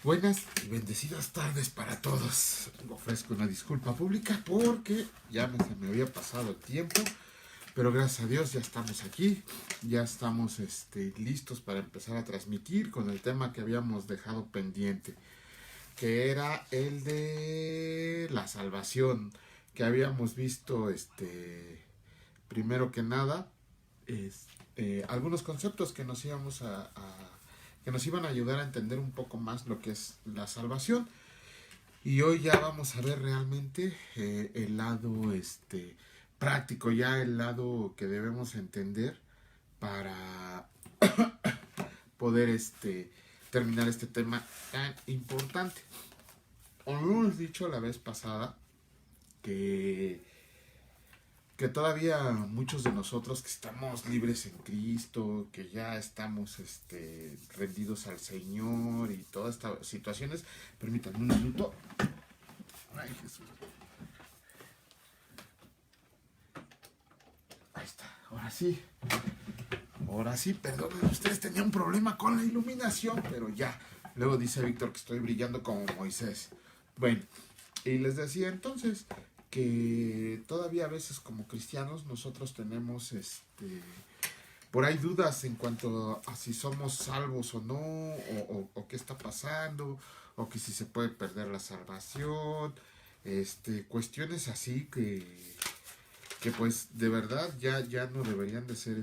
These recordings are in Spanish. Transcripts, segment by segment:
Buenas y bendecidas tardes para todos. Ofrezco una disculpa pública porque se me había pasado el tiempo, pero gracias a Dios ya estamos aquí, ya estamos listos para empezar a transmitir con el tema que habíamos dejado pendiente, que era el de la salvación, que habíamos visto primero que nada algunos conceptos que que nos iban a ayudar a entender un poco más lo que es la salvación. Y hoy ya vamos a ver realmente el lado práctico, ya el lado que debemos entender para poder terminar este tema tan importante. Hemos dicho la vez pasada que todavía muchos de nosotros que estamos libres en Cristo, que ya estamos rendidos al Señor y todas estas situaciones. Permítanme un minuto. Ay, Jesús. Ahí está, ahora sí, perdonen ustedes, tenía un problema con la iluminación, pero ya. Luego dice Víctor que estoy brillando como Moisés. Bueno, y les decía entonces que todavía a veces como cristianos nosotros tenemos por ahí dudas en cuanto a si somos salvos o no, o qué está pasando, o que si se puede perder la salvación, cuestiones así que pues de verdad ya no deberían de ser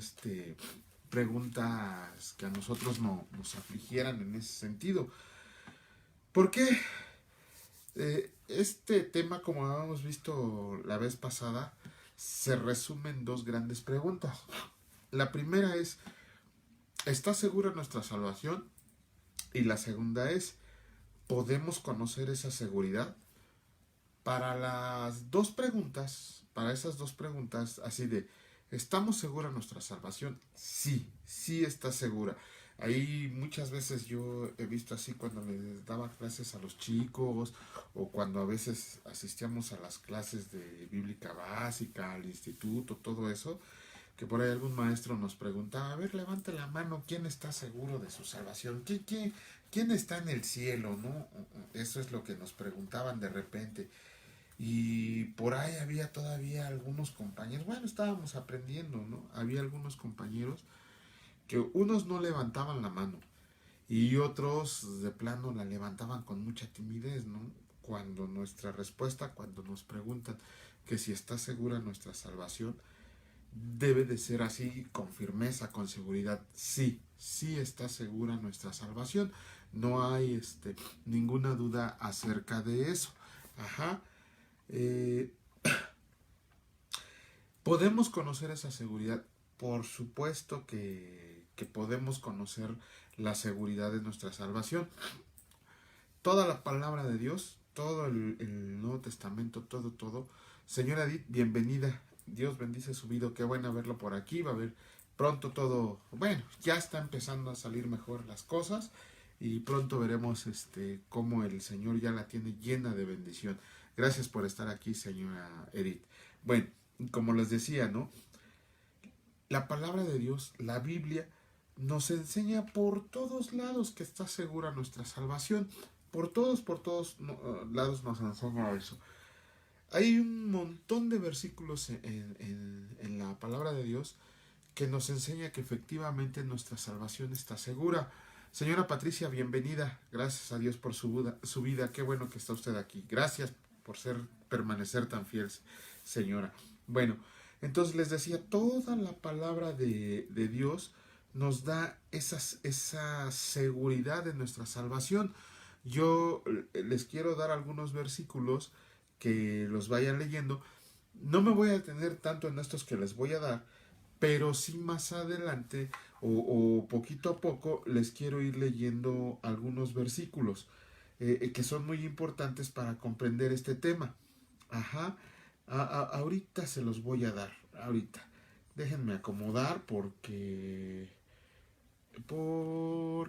preguntas que a nosotros nos afligieran en ese sentido. ¿Por qué? Este tema, como habíamos visto la vez pasada, se resume en dos grandes preguntas. La primera es, ¿está segura nuestra salvación? Y la segunda es, ¿podemos conocer esa seguridad? Para esas dos preguntas, así de, ¿estamos seguros de nuestra salvación? Sí, sí está segura. Ahí muchas veces yo he visto así cuando les daba clases a los chicos o cuando a veces asistíamos a las clases de bíblica básica, al instituto, todo eso, que por ahí algún maestro nos preguntaba, a ver, levante la mano, ¿quién está seguro de su salvación? ¿Quién está en el cielo? ¿No? Eso es lo que nos preguntaban de repente. Y por ahí había todavía algunos compañeros, bueno, estábamos aprendiendo, ¿no? Había algunos compañeros que unos no levantaban la mano y otros de plano la levantaban con mucha timidez, ¿no? Cuando nuestra respuesta, cuando nos preguntan que si está segura nuestra salvación, debe de ser así, con firmeza, con seguridad. Sí, sí está segura nuestra salvación. No hay ninguna duda acerca de eso. Ajá. Eh, ¿Podemos conocer esa seguridad? Por supuesto que podemos conocer la seguridad de nuestra salvación. Toda la palabra de Dios, todo el Nuevo Testamento, todo. Señora Edith, bienvenida. Dios bendice su vida. Qué bueno verlo por aquí. Va a ver pronto todo. Bueno, ya está empezando a salir mejor las cosas. Y pronto veremos cómo el Señor ya la tiene llena de bendición. Gracias por estar aquí, señora Edith. Bueno, como les decía, ¿no? La palabra de Dios, la Biblia, nos enseña por todos lados que está segura nuestra salvación. Por todos lados nos enseña eso. Hay un montón de versículos en la palabra de Dios que nos enseña que efectivamente nuestra salvación está segura. Señora Patricia, bienvenida. Gracias a Dios por su vida. Qué bueno que está usted aquí. Gracias por permanecer tan fiel, señora. Bueno, entonces les decía, toda la palabra de Dios nos da esa seguridad de nuestra salvación. Yo les quiero dar algunos versículos que los vayan leyendo. No me voy a detener tanto en estos que les voy a dar, pero sí más adelante o poquito a poco les quiero ir leyendo algunos versículos que son muy importantes para comprender este tema. Ajá. Ahorita se los voy a dar. Ahorita. Déjenme acomodar porque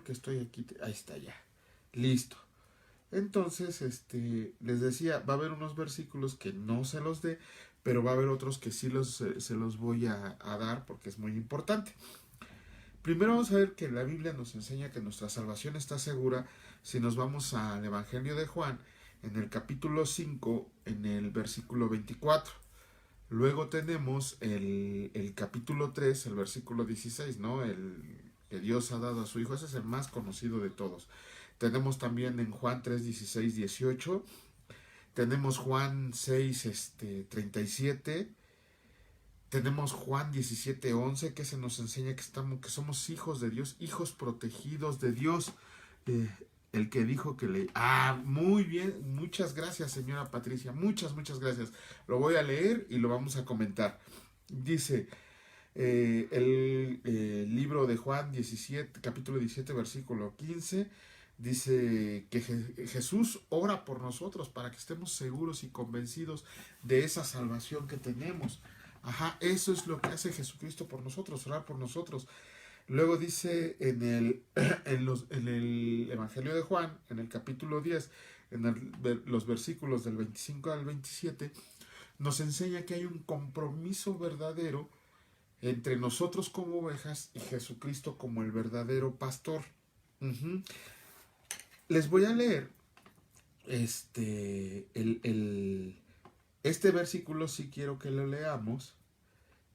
estoy aquí. Ahí está ya. Listo. Entonces, les decía, va a haber unos versículos que no se los dé, pero va a haber otros que sí se los voy a dar porque es muy importante. Primero vamos a ver que la Biblia nos enseña que nuestra salvación está segura si nos vamos al Evangelio de Juan, en el capítulo 5, en el versículo 24. Luego tenemos el capítulo 3, el versículo 16, ¿no? El que Dios ha dado a su Hijo, ese es el más conocido de todos. Tenemos también en Juan 3, 16, 18. Tenemos Juan 6, 37. Tenemos Juan 17, 11, que se nos enseña que somos hijos de Dios, hijos protegidos de Dios. El que dijo que le... Muy bien, muchas gracias, señora Patricia, muchas gracias. Lo voy a leer y lo vamos a comentar. Dice el libro de Juan 17, capítulo 17, versículo 15, dice que Jesús ora por nosotros para que estemos seguros y convencidos de esa salvación que tenemos. Eso es lo que hace Jesucristo por nosotros, orar por nosotros. Luego dice en el Evangelio de Juan, en el capítulo 10, los versículos del 25 al 27, nos enseña que hay un compromiso verdadero entre nosotros como ovejas y Jesucristo como el verdadero pastor. Les voy a leer este versículo, sí quiero que lo leamos,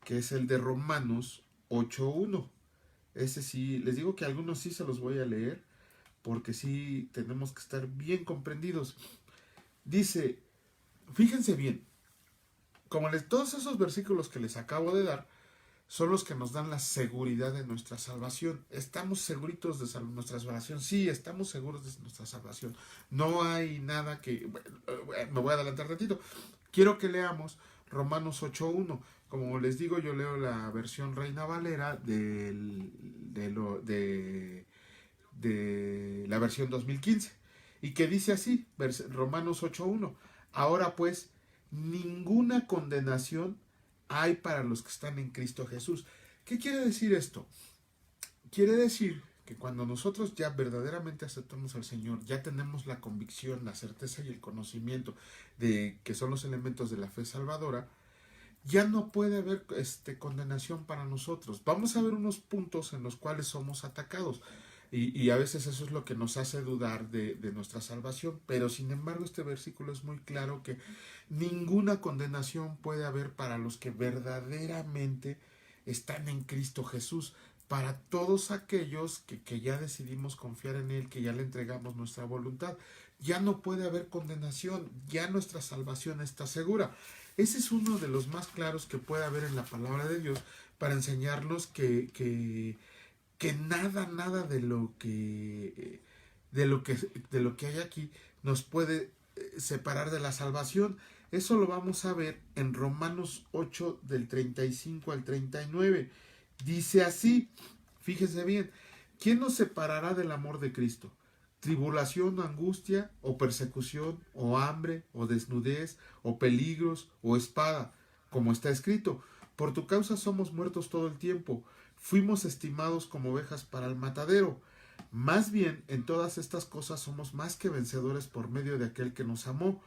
que es el de Romanos 8:1. Ese sí, les digo que algunos sí se los voy a leer, porque sí tenemos que estar bien comprendidos. Dice, fíjense bien, todos esos versículos que les acabo de dar, son los que nos dan la seguridad de nuestra salvación. ¿Estamos seguritos de nuestra salvación? Sí, estamos seguros de nuestra salvación. No hay nada que... me voy a adelantar tantito. Quiero que leamos Romanos 8:1. Como les digo, yo leo la versión Reina Valera de la versión 2015. Y que dice así, Romanos 8:1. Ahora pues, ninguna condenación hay para los que están en Cristo Jesús. ¿Qué quiere decir esto? Quiere decir que cuando nosotros ya verdaderamente aceptamos al Señor, ya tenemos la convicción, la certeza y el conocimiento de que son los elementos de la fe salvadora, ya no puede haber condenación para nosotros. Vamos a ver unos puntos en los cuales somos atacados. Y a veces eso es lo que nos hace dudar de nuestra salvación. Pero sin embargo este versículo es muy claro que ninguna condenación puede haber para los que verdaderamente están en Cristo Jesús. Para todos aquellos que ya decidimos confiar en Él, que ya le entregamos nuestra voluntad. Ya no puede haber condenación, ya nuestra salvación está segura. Ese es uno de los más claros que puede haber en la palabra de Dios para enseñarnos que nada de lo que hay aquí nos puede separar de la salvación. Eso lo vamos a ver en Romanos 8 del 35 al 39. Dice así, fíjense bien, ¿quién nos separará del amor de Cristo? ¿Tribulación o angustia, o persecución, o hambre, o desnudez, o peligros, o espada? Como está escrito, por tu causa somos muertos todo el tiempo, fuimos estimados como ovejas para el matadero. Más bien, en todas estas cosas somos más que vencedores por medio de aquel que nos amó,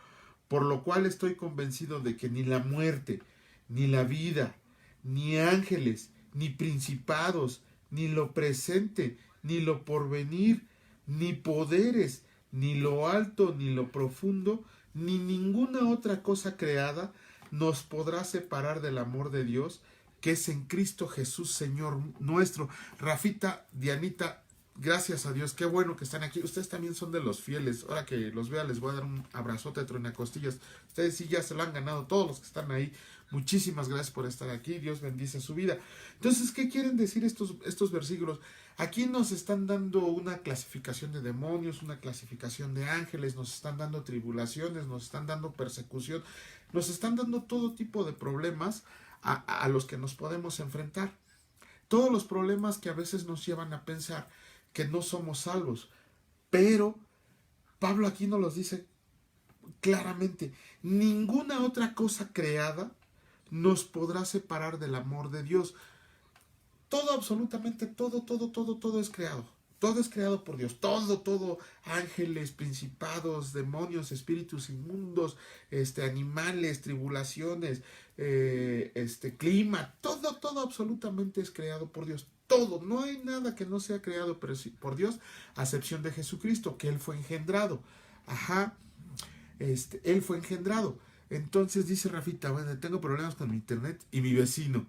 por lo cual estoy convencido de que ni la muerte, ni la vida, ni ángeles, ni principados, ni lo presente, ni lo porvenir, ni poderes, ni lo alto, ni lo profundo, ni ninguna otra cosa creada nos podrá separar del amor de Dios, que es en Cristo Jesús, Señor nuestro. Rafita, Dianita, gracias a Dios, qué bueno que están aquí. Ustedes también son de los fieles. Ahora que los vea, les voy a dar un abrazote, truenacostillas. Ustedes sí ya se lo han ganado, todos los que están ahí. Muchísimas gracias por estar aquí. Dios bendice su vida. Entonces, ¿qué quieren decir estos versículos? Aquí nos están dando una clasificación de demonios, una clasificación de ángeles, nos están dando tribulaciones, nos están dando persecución, nos están dando todo tipo de problemas a los que nos podemos enfrentar. Todos los problemas que a veces nos llevan a pensar que no somos salvos. Pero Pablo aquí nos los dice claramente. Ninguna otra cosa creada nos podrá separar del amor de Dios. Todo, absolutamente todo es creado. Todo es creado por Dios. Todo, ángeles, principados, demonios, espíritus inmundos, animales, tribulaciones, clima, todo absolutamente es creado por Dios. todo, no hay nada que no sea creado por Dios, a excepción de Jesucristo, que Él fue engendrado. Ajá, Él fue engendrado. Entonces dice Rafita, bueno, tengo problemas con mi internet y mi vecino.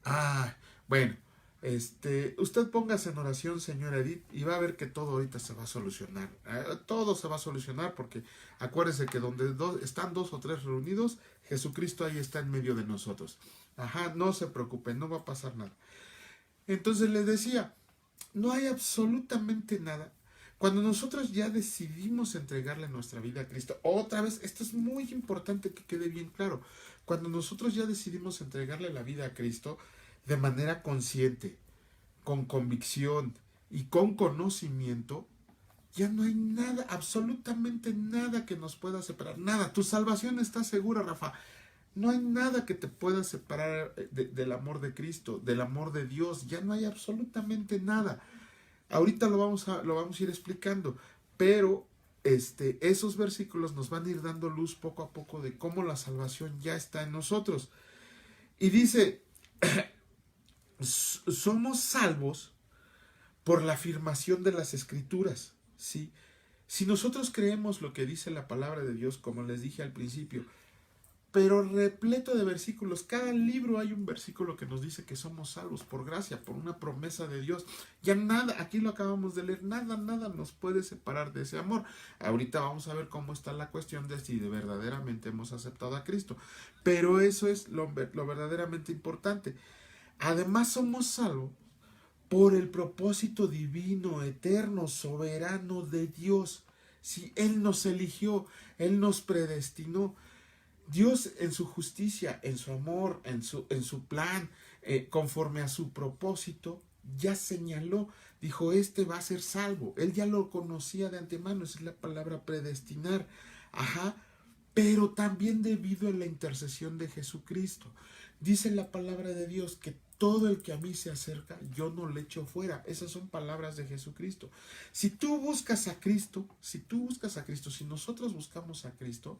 Ah, bueno, usted póngase en oración, señora Edith, y va a ver que todo ahorita se va a solucionar. Todo se va a solucionar porque acuérdese que donde están dos o tres reunidos, Jesucristo ahí está en medio de nosotros. Ajá, no se preocupen, no va a pasar nada. Entonces les decía, no hay absolutamente nada. Cuando nosotros ya decidimos entregarle nuestra vida a Cristo, otra vez, esto es muy importante que quede bien claro, cuando nosotros ya decidimos entregarle la vida a Cristo de manera consciente, con convicción y con conocimiento, ya no hay nada, absolutamente nada que nos pueda separar, nada, tu salvación está segura, Rafa. No hay nada que te pueda separar del amor de Cristo, del amor de Dios. Ya no hay absolutamente nada. Ahorita lo vamos a ir explicando, pero esos versículos nos van a ir dando luz poco a poco de cómo la salvación ya está en nosotros. Y dice, somos salvos por la afirmación de las Escrituras, ¿sí? Si nosotros creemos lo que dice la palabra de Dios, como les dije al principio, pero repleto de versículos. Cada libro hay un versículo que nos dice que somos salvos por gracia, por una promesa de Dios. Ya nada, aquí lo acabamos de leer, nada nos puede separar de ese amor. Ahorita vamos a ver cómo está la cuestión de si verdaderamente hemos aceptado a Cristo. Pero eso es lo verdaderamente importante. Además somos salvos por el propósito divino, eterno, soberano de Dios. Si Él nos eligió, Él nos predestinó. Dios en su justicia, en su amor, en su plan, conforme a su propósito, ya señaló, dijo, va a ser salvo. Él ya lo conocía de antemano, esa es la palabra predestinar. Ajá, pero también debido a la intercesión de Jesucristo. Dice la palabra de Dios que todo el que a mí se acerca, yo no le echo fuera. Esas son palabras de Jesucristo. Si tú buscas a Cristo, si nosotros buscamos a Cristo,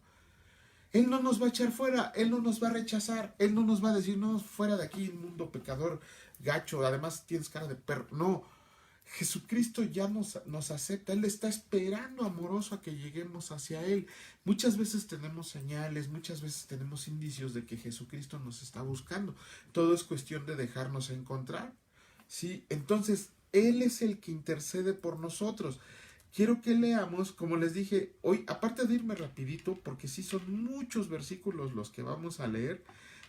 Él no nos va a echar fuera, Él no nos va a rechazar, Él no nos va a decir, no, fuera de aquí, mundo pecador, gacho, además tienes cara de perro. No, Jesucristo ya nos acepta, Él está esperando amoroso a que lleguemos hacia Él. Muchas veces tenemos señales, muchas veces tenemos indicios de que Jesucristo nos está buscando. Todo es cuestión de dejarnos encontrar, ¿sí? Entonces, Él es el que intercede por nosotros. Quiero que leamos, como les dije, hoy, aparte de irme rapidito, porque sí son muchos versículos los que vamos a leer,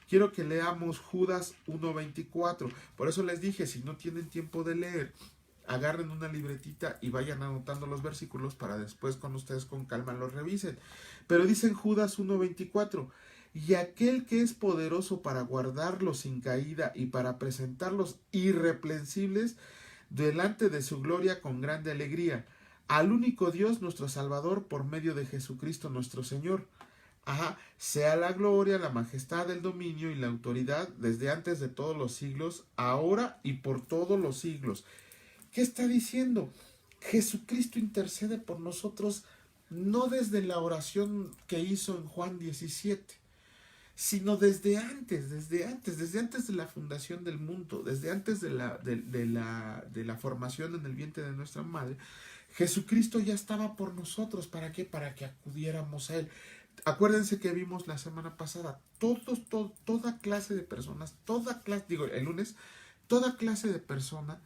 quiero que leamos Judas 1:24. Por eso les dije, si no tienen tiempo de leer, agarren una libretita y vayan anotando los versículos para después con ustedes con calma los revisen. Pero dice en Judas 1:24, y aquel que es poderoso para guardarlos sin caída y para presentarlos irreprensibles delante de su gloria con grande alegría, al único Dios nuestro Salvador por medio de Jesucristo nuestro Señor. Ajá, sea la gloria, la majestad, el dominio y la autoridad desde antes de todos los siglos, ahora y por todos los siglos. ¿Qué está diciendo? Jesucristo intercede por nosotros no desde la oración que hizo en Juan 17, sino desde antes de la fundación del mundo, desde antes de la formación en el vientre de nuestra madre. Jesucristo ya estaba por nosotros. ¿Para qué? Para que acudiéramos a Él. Acuérdense que vimos la semana pasada, toda clase de personas, el lunes, toda clase de persona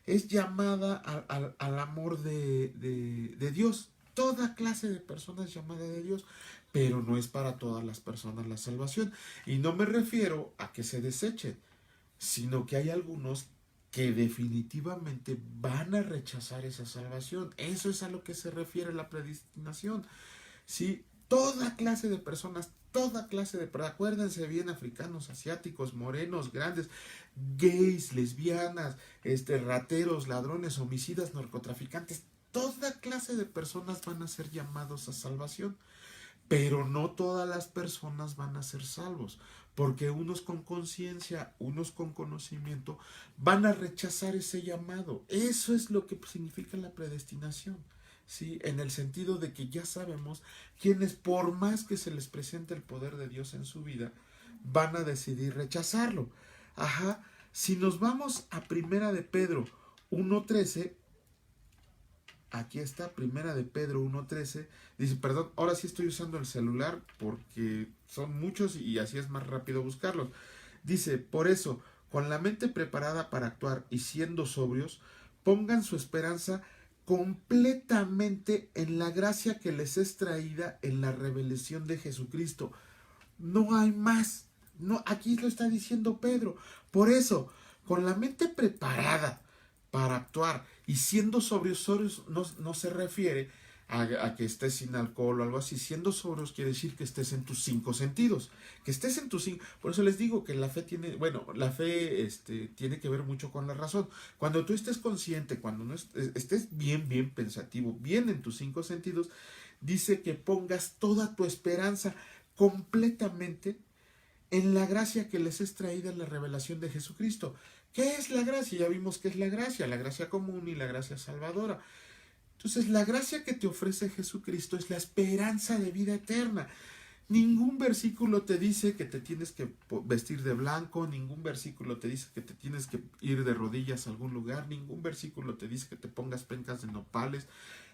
es llamada al amor de Dios. Toda clase de personas es llamada de Dios, pero no es para todas las personas la salvación. Y no me refiero a que se desechen, sino que hay algunos que definitivamente van a rechazar esa salvación. Eso es a lo que se refiere la predestinación. ¿Sí? Toda clase de personas, acuérdense bien, africanos, asiáticos, morenos, grandes, gays, lesbianas, rateros, ladrones, homicidas, narcotraficantes, toda clase de personas van a ser llamados a salvación. Pero no todas las personas van a ser salvos, porque unos con conciencia, unos con conocimiento, van a rechazar ese llamado. Eso es lo que significa la predestinación, ¿sí? En el sentido de que ya sabemos quienes, por más que se les presente el poder de Dios en su vida, van a decidir rechazarlo. Ajá. Si nos vamos a Primera de Pedro 1:13, aquí está, Primera de Pedro 1:13, dice, perdón, ahora sí estoy usando el celular porque son muchos y así es más rápido buscarlos. Dice, por eso, con la mente preparada para actuar y siendo sobrios, pongan su esperanza completamente en la gracia que les es traída en la revelación de Jesucristo. No hay más. No, aquí lo está diciendo Pedro. Por eso, con la mente preparada para actuar y siendo sobrios, no se refiere a que estés sin alcohol o algo así. Siendo sobrios quiere decir que estés en tus 5 sentidos. Que estés en tus 5. Por eso les digo que la fe tiene, bueno, la fe tiene que ver mucho con la razón. Cuando tú estés consciente, cuando no estés bien pensativo, bien en tus 5 sentidos, dice que pongas toda tu esperanza completamente en la gracia que les es traída en la revelación de Jesucristo. ¿Qué es la gracia? Ya vimos qué es la gracia común y la gracia salvadora. Entonces, la gracia que te ofrece Jesucristo es la esperanza de vida eterna. Ningún versículo te dice que te tienes que vestir de blanco, ningún versículo te dice que te tienes que ir de rodillas a algún lugar, ningún versículo te dice que te pongas pencas de nopales,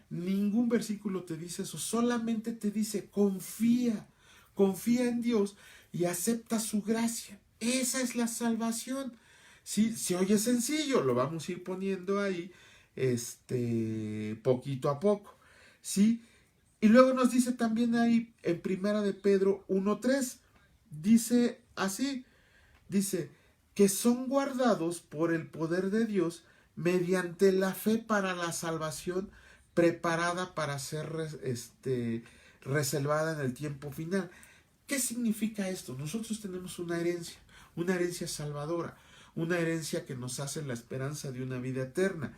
ningún versículo te dice eso, solamente te dice confía en Dios y acepta su gracia. Esa es la salvación. Sí, se oye sencillo, lo vamos a ir poniendo ahí, poquito a poco, ¿sí? Y luego nos dice también ahí en Primera de Pedro 1:3, dice así, dice que son guardados por el poder de Dios mediante la fe para la salvación preparada para ser reservada en el tiempo final. ¿Qué significa esto? Nosotros tenemos una herencia salvadora, una herencia que nos hace la esperanza de una vida eterna.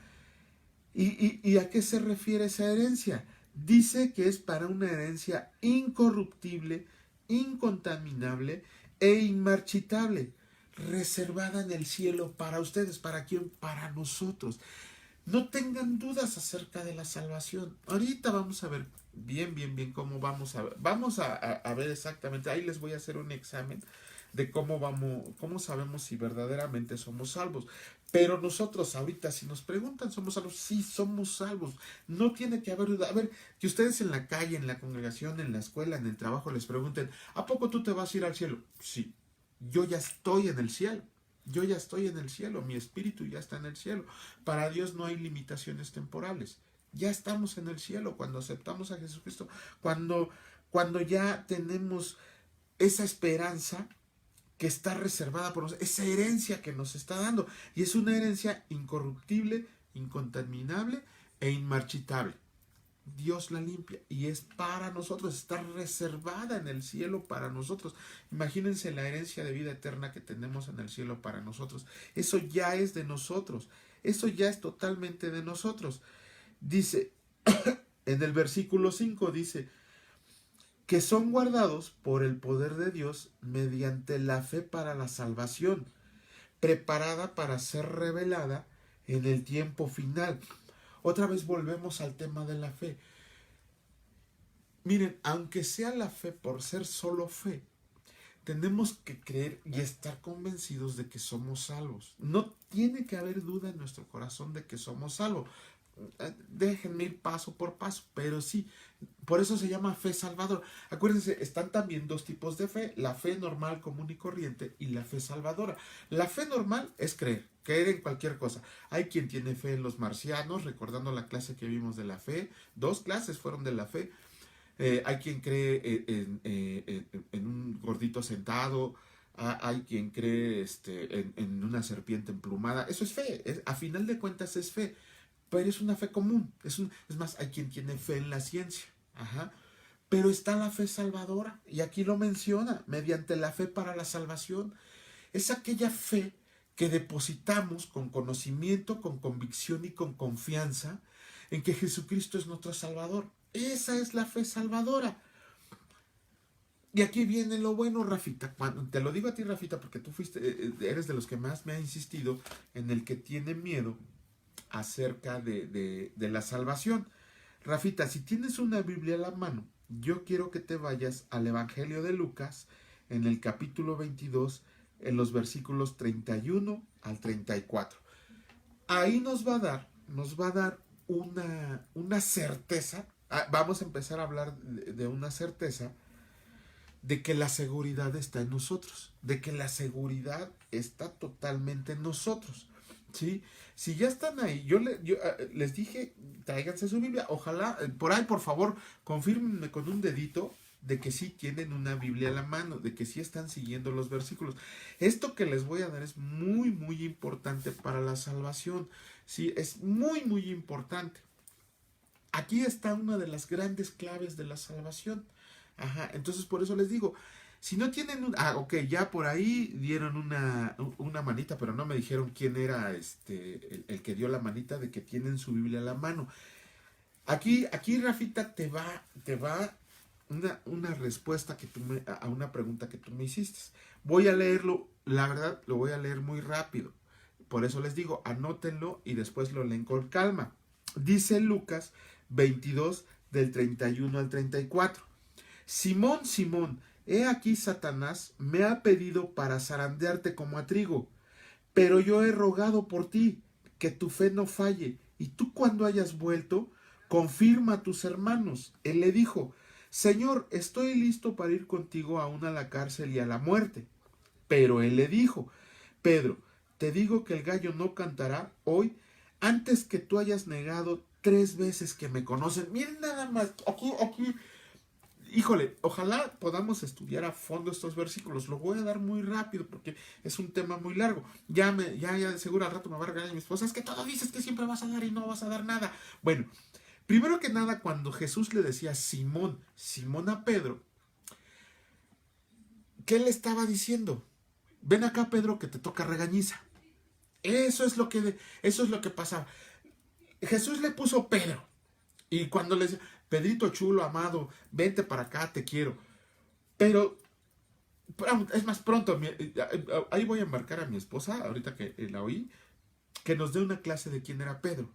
¿Y a qué se refiere esa herencia? Dice que es para una herencia incorruptible, incontaminable e inmarchitable, reservada en el cielo para ustedes. ¿Para quién? Para nosotros. No tengan dudas acerca de la salvación. Ahorita vamos a ver bien cómo vamos a ver exactamente. Ahí les voy a hacer un examen de cómo sabemos si verdaderamente somos salvos. Pero nosotros ahorita, si nos preguntan, ¿somos salvos? Sí, somos salvos. No tiene que haber duda. A ver, que ustedes en la calle, en la congregación, en la escuela, en el trabajo, les pregunten, ¿a poco tú te vas a ir al cielo? Sí, yo ya estoy en el cielo. Yo ya estoy en el cielo, mi espíritu ya está en el cielo. Para Dios no hay limitaciones temporales. Ya estamos en el cielo cuando aceptamos a Jesucristo, cuando ya tenemos esa esperanza que está reservada por nosotros, esa herencia que nos está dando. Y es una herencia incorruptible, incontaminable e inmarchitable. Dios la limpia y es para nosotros, está reservada en el cielo para nosotros. Imagínense la herencia de vida eterna que tenemos en el cielo para nosotros. Eso ya es de nosotros, eso ya es totalmente de nosotros. Dice, en el versículo 5 dice, que son guardados por el poder de Dios mediante la fe para la salvación, preparada para ser revelada en el tiempo final. Otra vez volvemos al tema de la fe. Miren, aunque sea la fe por ser solo fe, tenemos que creer y estar convencidos de que somos salvos. No tiene que haber duda en nuestro corazón de que somos salvos. Déjenme ir paso por paso, pero sí, por eso se llama fe salvadora. Acuérdense, están también dos tipos de fe, la fe normal, común y corriente y la fe salvadora. La fe normal es creer en cualquier cosa. Hay quien tiene fe en los marcianos, recordando la clase que vimos de la fe, 2 clases fueron de la fe. Hay quien cree en un gordito sentado, hay quien cree en una serpiente emplumada. Eso es fe, a final de cuentas es fe. Pero es una fe común. Es más, hay quien tiene fe en la ciencia. Ajá. Pero está la fe salvadora. Y aquí lo menciona, mediante la fe para la salvación. Es aquella fe que depositamos con conocimiento, con convicción y con confianza en que Jesucristo es nuestro Salvador. Esa es la fe salvadora. Y aquí viene lo bueno, Rafita. Te lo digo a ti, Rafita, porque tú eres de los que más me ha insistido en el que tiene miedo acerca de la salvación. Rafita, si tienes una Biblia a la mano, yo quiero que te vayas al Evangelio de Lucas, en el capítulo 22, en los versículos 31 al 34. Ahí nos va a dar una certeza. Vamos a empezar a hablar de una certeza de que la seguridad está en nosotros, de que la seguridad está totalmente en nosotros, ¿sí? Si ya están ahí, yo les dije, tráiganse su Biblia, ojalá, por ahí por favor, confírmenme con un dedito de que sí tienen una Biblia a la mano, de que sí están siguiendo los versículos. Esto que les voy a dar es muy, muy importante para la salvación, ¿sí? Es muy, muy importante. Aquí está una de las grandes claves de la salvación. Ajá, entonces por eso les digo, si no tienen ok, ya por ahí dieron una manita, pero no me dijeron quién era el que dio la manita de que tienen su Biblia a la mano. Aquí Rafita, te va una respuesta a una pregunta que tú me hiciste. Voy a leerlo, la verdad, lo voy a leer muy rápido. Por eso les digo, anótenlo y después lo leen con calma. Dice Lucas 22 del 31 al 34. Simón, Simón, he aquí Satanás me ha pedido para zarandearte como a trigo, pero yo he rogado por ti, que tu fe no falle, y tú cuando hayas vuelto, confirma a tus hermanos. Él le dijo, Señor, estoy listo para ir contigo aún a la cárcel y a la muerte. Pero él le dijo, Pedro, te digo que el gallo no cantará hoy antes que tú hayas negado 3 veces que me conocen. Miren nada más, aquí, híjole, ojalá podamos estudiar a fondo estos versículos. Lo voy a dar muy rápido porque es un tema muy largo. Ya de seguro al rato me va a regañar mi esposa. Es que todo dices que siempre vas a dar y no vas a dar nada. Bueno, primero que nada, cuando Jesús le decía Simón a Pedro, ¿qué le estaba diciendo? Ven acá, Pedro, que te toca regañiza. Eso es lo que pasaba. Jesús le puso Pedro. Y cuando le decía, Pedrito chulo, amado, vente para acá, te quiero. Pero, es más, pronto, ahí voy a embarcar a mi esposa, ahorita que la oí, que nos dé una clase de quién era Pedro.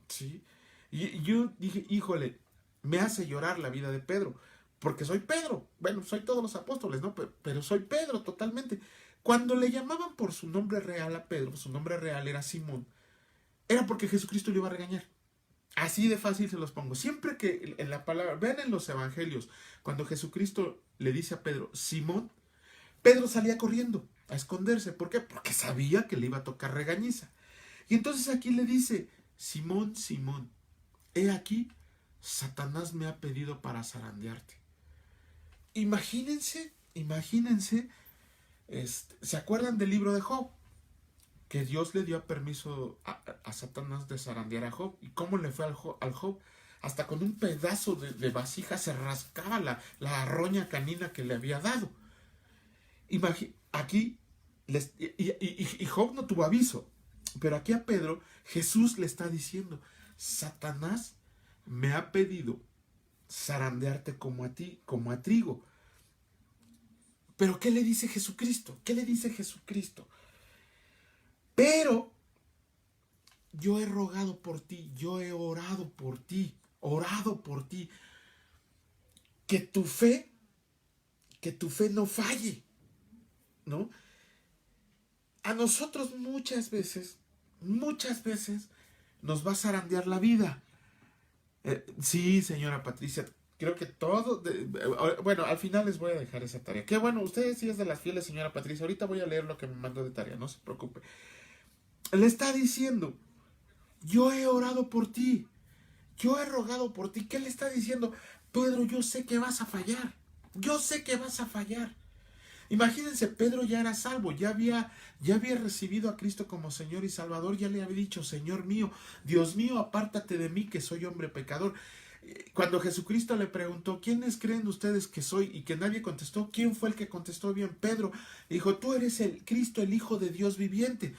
¿Sí? Y yo dije, híjole, me hace llorar la vida de Pedro, porque soy Pedro. Bueno, soy todos los apóstoles, ¿no? Pero soy Pedro totalmente. Cuando le llamaban por su nombre real a Pedro, su nombre real era Simón, era porque Jesucristo le iba a regañar. Así de fácil se los pongo. Siempre que en la palabra, vean en los evangelios, cuando Jesucristo le dice a Pedro, Simón, Pedro salía corriendo a esconderse. ¿Por qué? Porque sabía que le iba a tocar regañiza. Y entonces aquí le dice, Simón, Simón, he aquí, Satanás me ha pedido para zarandearte. Imagínense, ¿se acuerdan del libro de Job? Que Dios le dio permiso a Satanás de zarandear a Job. ¿Y cómo le fue al Job? Hasta con un pedazo de vasija se rascaba la roña canina que le había dado. Aquí, y Job no tuvo aviso. Pero aquí a Pedro, Jesús le está diciendo, Satanás me ha pedido zarandearte como a ti, como a trigo. Pero ¿qué le dice Jesucristo? Pero yo he rogado por ti, yo he orado por ti, que tu fe no falle, ¿no? A nosotros muchas veces nos va a zarandear la vida. Sí, señora Patricia, creo que bueno, al final les voy a dejar esa tarea. Qué bueno, ustedes sí es de las fieles, señora Patricia. Ahorita voy a leer lo que me mandó de tarea, no se preocupe. Le está diciendo, yo he orado por ti, yo he rogado por ti. ¿Qué le está diciendo? Pedro, yo sé que vas a fallar. Imagínense, Pedro ya era salvo, ya había recibido a Cristo como Señor y Salvador, ya le había dicho, Señor mío, Dios mío, apártate de mí que soy hombre pecador. Cuando Jesucristo le preguntó, ¿quiénes creen ustedes que soy? Y que nadie contestó, ¿quién fue el que contestó bien? Pedro. Dijo, tú eres el Cristo, el Hijo de Dios viviente.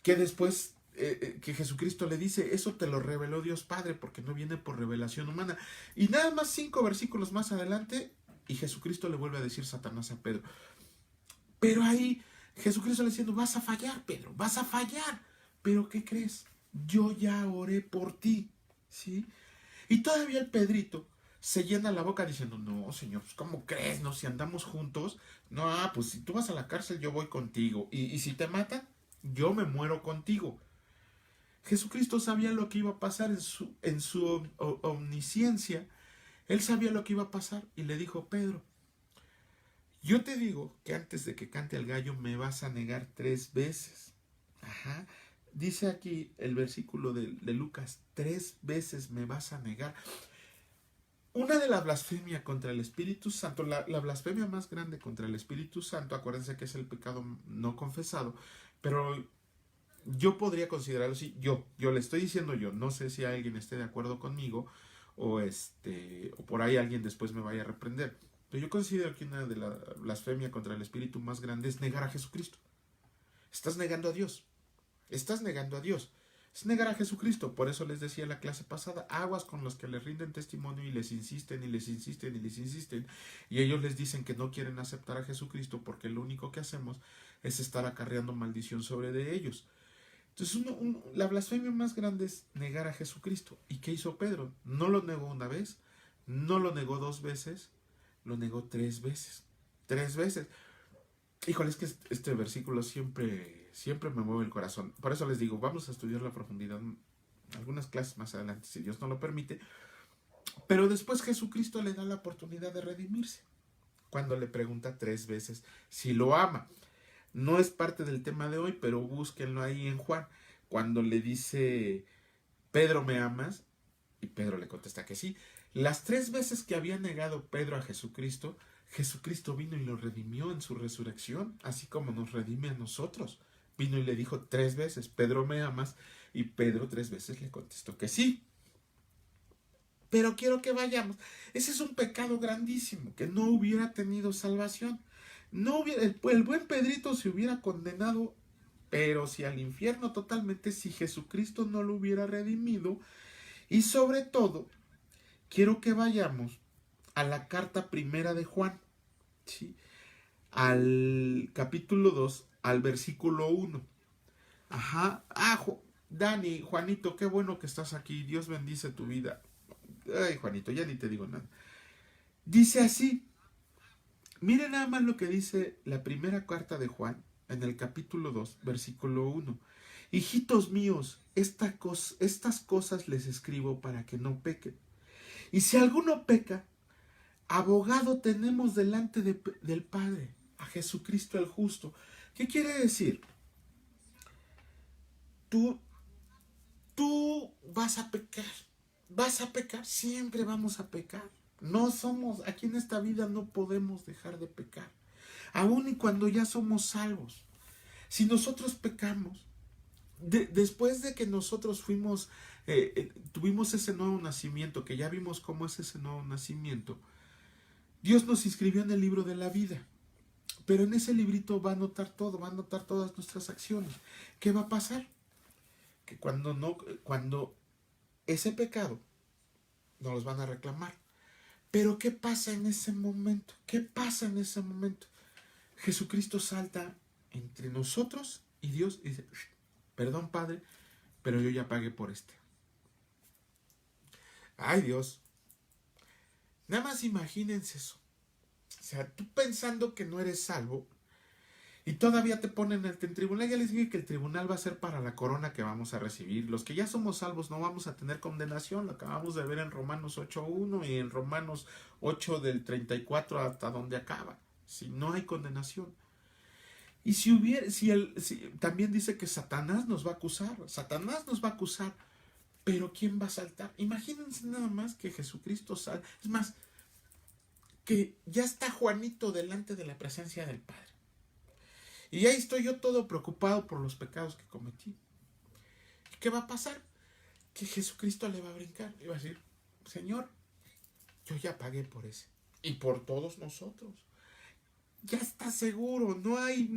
Que después que Jesucristo le dice, eso te lo reveló Dios Padre, porque no viene por revelación humana. Y nada más 5 versículos más adelante, y Jesucristo le vuelve a decir Satanás a Pedro. Pero ahí Jesucristo le diciendo, vas a fallar, Pedro, vas a fallar. Pero ¿qué crees? Yo ya oré por ti, ¿sí? Y todavía el Pedrito se llena la boca diciendo, no, Señor, pues ¿cómo crees? No, si andamos juntos, no, pues si tú vas a la cárcel yo voy contigo. Y si te matan, yo me muero contigo. Jesucristo sabía lo que iba a pasar en su omnisciencia. Él sabía lo que iba a pasar y le dijo: Pedro, yo te digo que antes de que cante el gallo me vas a negar 3 veces. Ajá. Dice aquí el versículo de Lucas: 3 veces me vas a negar. Una de la blasfemia contra el Espíritu Santo, la blasfemia más grande contra el Espíritu Santo, acuérdense que es el pecado no confesado, pero yo podría considerarlo así, yo le estoy diciendo yo, no sé si alguien esté de acuerdo conmigo o o por ahí alguien después me vaya a reprender. Pero yo considero que una de la blasfemia contra el Espíritu más grande es negar a Jesucristo. Estás negando a Dios. Estás negando a Dios. Es negar a Jesucristo. Por eso les decía en la clase pasada, aguas con los que les rinden testimonio y les insisten y les insisten y les insisten. Y ellos les dicen que no quieren aceptar a Jesucristo porque lo único que hacemos es estar acarreando maldición sobre de ellos. Entonces la blasfemia más grande es negar a Jesucristo. ¿Y qué hizo Pedro? No lo negó una vez, no lo negó 2 veces, lo negó 3 veces. 3 veces. Híjole, es que este versículo siempre me mueve el corazón. Por eso les digo, vamos a estudiar la profundidad algunas clases más adelante, si Dios no lo permite. Pero después Jesucristo le da la oportunidad de redimirse, cuando le pregunta 3 veces si lo ama. No es parte del tema de hoy, pero búsquenlo ahí en Juan, cuando le dice: Pedro, ¿me amas? Y Pedro le contesta que sí. Las 3 veces que había negado Pedro a Jesucristo, Jesucristo vino y lo redimió en su resurrección, así como nos redime a nosotros. Vino y le dijo 3 veces: Pedro, ¿me amas? Y Pedro 3 veces le contestó que sí. Pero quiero que vayamos. Ese es un pecado grandísimo, que no hubiera tenido salvación. No hubiera, el buen Pedrito se hubiera condenado, pero si al infierno totalmente, si Jesucristo no lo hubiera redimido. Y sobre todo, quiero que vayamos a la carta primera de Juan, ¿sí? Al capítulo 2, al versículo 1. Ajá. Dani, Juanito, qué bueno que estás aquí. Dios bendice tu vida. Ay, Juanito, ya ni te digo nada. Dice así. Miren nada más lo que dice la primera carta de Juan, en el capítulo 2, versículo 1. Hijitos míos, estas cosas les escribo para que no pequen. Y si alguno peca, abogado tenemos delante del Padre, a Jesucristo el justo. ¿Qué quiere decir? Tú vas a pecar, siempre vamos a pecar. No somos, aquí en esta vida no podemos dejar de pecar, aun y cuando ya somos salvos. Si nosotros pecamos, después de que nosotros tuvimos ese nuevo nacimiento, que ya vimos cómo es ese nuevo nacimiento, Dios nos inscribió en el libro de la vida. Pero en ese librito va a anotar todo, va a anotar todas nuestras acciones. ¿Qué va a pasar? Que cuando ese pecado nos los van a reclamar. Pero ¿qué pasa en ese momento? ¿Qué pasa en ese momento? Jesucristo salta entre nosotros y Dios y dice: perdón, Padre, pero yo ya pagué por este. Ay, Dios. Nada más imagínense eso. O sea, tú pensando que no eres salvo y todavía te ponen en tribunal. Ya les dije que el tribunal va a ser para la corona que vamos a recibir. Los que ya somos salvos no vamos a tener condenación. Lo acabamos de ver en Romanos 8.1 y en Romanos 8 del 34 hasta donde acaba. Si no hay condenación. Y también dice que Satanás nos va a acusar. Satanás nos va a acusar. Pero ¿quién va a saltar? Imagínense nada más que Jesucristo sale. Es más, que ya está Juanito delante de la presencia del Padre. Y ahí estoy yo todo preocupado por los pecados que cometí. ¿Qué va a pasar? Que Jesucristo le va a brincar y va a decir: Señor, yo ya pagué por ese. Y por todos nosotros. Ya está seguro. No hay,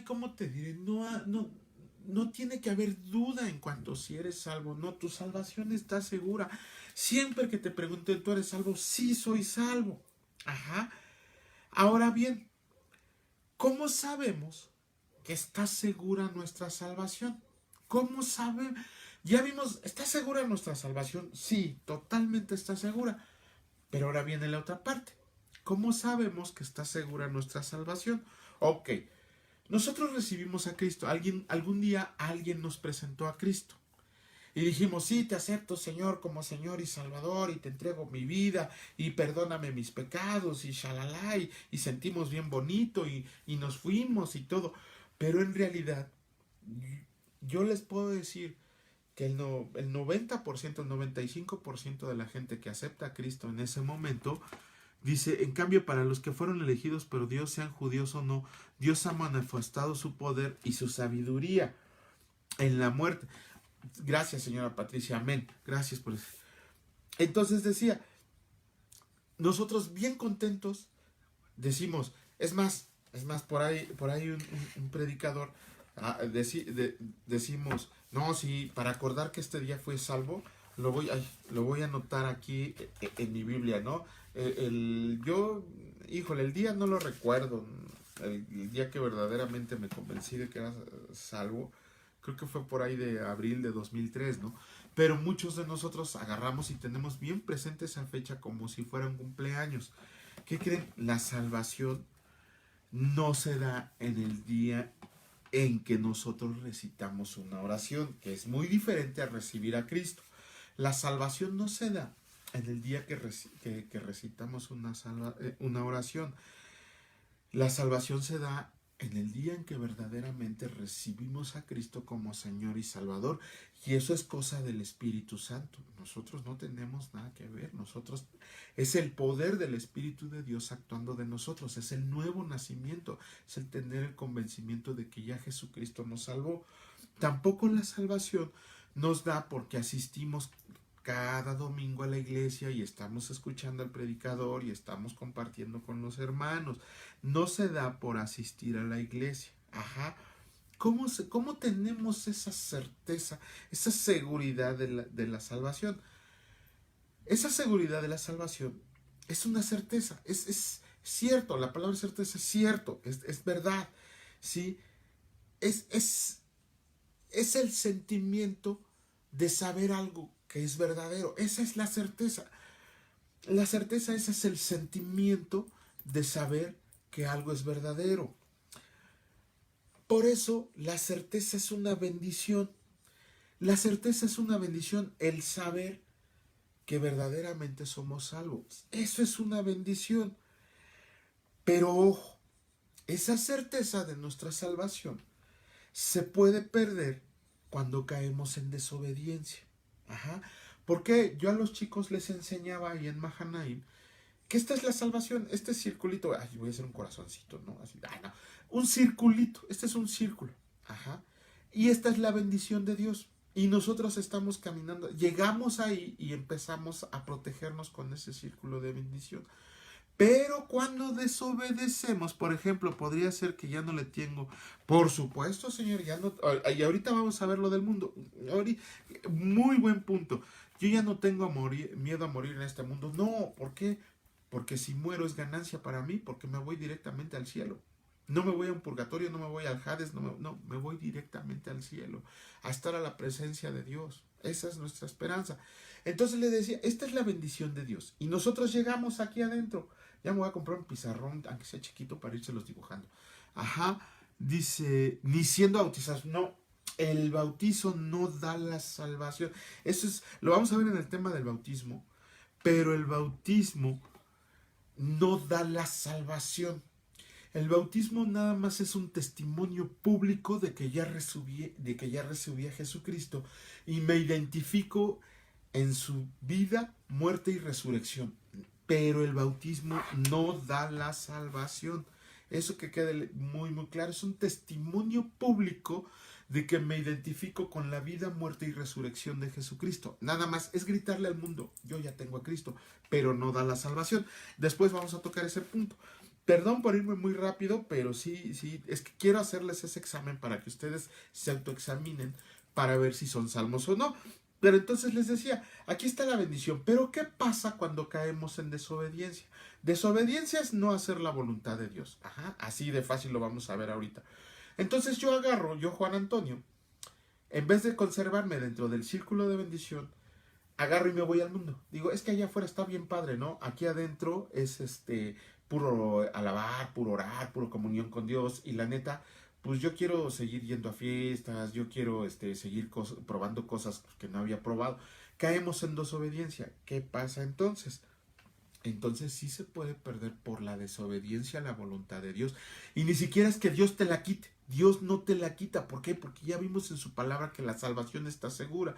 ¿cómo te diré? No tiene que haber duda en cuanto si eres salvo. No, tu salvación está segura. Siempre que te pregunten: ¿tú eres salvo? Sí, soy salvo. Ajá. Ahora bien, ¿cómo sabemos que está segura nuestra salvación? ¿Cómo sabemos? Ya vimos, ¿está segura nuestra salvación? Sí, totalmente está segura. Pero ahora viene la otra parte. ¿Cómo sabemos que está segura nuestra salvación? Ok, nosotros recibimos a Cristo. Algún día alguien nos presentó a Cristo. Y dijimos, sí, te acepto, Señor, como Señor y Salvador, y te entrego mi vida, y perdóname mis pecados, y shalala, y sentimos bien bonito, y nos fuimos y todo. Pero en realidad, yo les puedo decir que el 90%, el 95% de la gente que acepta a Cristo en ese momento, dice, en cambio, para los que fueron elegidos, pero Dios, sean judíos o no, Dios ha manifestado su poder y su sabiduría en la muerte. Gracias, señora Patricia, amén. Gracias por eso. Entonces decía, nosotros bien contentos decimos, es más, por ahí un predicador decimos, no, sí, para acordar que este día fue salvo, lo voy a anotar aquí en mi Biblia, ¿no? Híjole, el día no lo recuerdo, el día que verdaderamente me convencí de que era salvo, creo que fue por ahí de abril de 2003, ¿no? Pero muchos de nosotros agarramos y tenemos bien presente esa fecha como si fuera un cumpleaños. ¿Qué creen? La salvación no se da en el día en que nosotros recitamos una oración, que es muy diferente a recibir a Cristo. La salvación no se da en el día que recitamos una oración. La salvación se da en el día en que verdaderamente recibimos a Cristo como Señor y Salvador. Y eso es cosa del Espíritu Santo. Nosotros no tenemos nada que ver. Nosotros es el poder del Espíritu de Dios actuando de nosotros. Es el nuevo nacimiento. Es el tener el convencimiento de que ya Jesucristo nos salvó. Tampoco la salvación nos da porque asistimos cada domingo a la iglesia y estamos escuchando al predicador y estamos compartiendo con los hermanos. No se da por asistir a la iglesia. Ajá. ¿Cómo tenemos esa certeza, esa seguridad de la salvación? Esa seguridad de la salvación es una certeza, es cierto, la palabra certeza es cierto, es verdad, ¿sí? Es el sentimiento de saber algo que es verdadero. Esa es la certeza. La certeza, ese es el sentimiento de saber que algo es verdadero. Por eso la certeza es una bendición. La certeza es una bendición, el saber que verdaderamente somos salvos. Eso es una bendición. Pero ojo, esa certeza de nuestra salvación se puede perder cuando caemos en desobediencia. Ajá. Porque yo a los chicos les enseñaba ahí en Mahanaim que esta es la salvación, este circulito, ay, voy a hacer un corazoncito, ¿no? Así, no. Un circulito, este es un círculo. Ajá. Y esta es la bendición de Dios. Y nosotros estamos caminando, llegamos ahí y empezamos a protegernos con ese círculo de bendición. Pero cuando desobedecemos, por ejemplo, podría ser que ya no le tengo, por supuesto, Señor, ya no, y ahorita vamos a ver lo del mundo. Muy buen punto. Yo ya no tengo miedo a morir en este mundo. No, ¿por qué? Porque si muero es ganancia para mí, porque me voy directamente al cielo. No me voy a un purgatorio, no me voy al Hades, no, me voy directamente al cielo, a estar a la presencia de Dios. Esa es nuestra esperanza. Entonces le decía, esta es la bendición de Dios. Y nosotros llegamos aquí adentro. Ya me voy a comprar un pizarrón, aunque sea chiquito, para irselos dibujando. Ajá, dice, ni siendo bautizados. No, el bautizo no da la salvación. Eso es, lo vamos a ver en el tema del bautismo. Pero el bautismo no da la salvación. El bautismo nada más es un testimonio público de que ya recibí a Jesucristo y me identifico en su vida, muerte y resurrección. Pero el bautismo no da la salvación. Eso que quede muy muy claro, es un testimonio público de que me identifico con la vida, muerte y resurrección de Jesucristo. Nada más es gritarle al mundo, yo ya tengo a Cristo, pero no da la salvación. Después vamos a tocar ese punto. Perdón por irme muy rápido, pero sí, es que quiero hacerles ese examen para que ustedes se autoexaminen para ver si son salmos o no. Pero entonces les decía, aquí está la bendición, pero ¿qué pasa cuando caemos en desobediencia? Desobediencia es no hacer la voluntad de Dios. Ajá, así de fácil lo vamos a ver ahorita. Entonces yo Juan Antonio, en vez de conservarme dentro del círculo de bendición, agarro y me voy al mundo. Digo, es que allá afuera está bien padre, ¿no? Aquí adentro es puro alabar, puro orar, puro comunión con Dios, y la neta, pues yo quiero seguir yendo a fiestas, yo quiero seguir probando cosas que no había probado. Caemos en desobediencia. ¿Qué pasa entonces? Entonces sí se puede perder por la desobediencia a la voluntad de Dios. Y ni siquiera es que Dios te la quite. Dios no te la quita. ¿Por qué? Porque ya vimos en su palabra que la salvación está segura.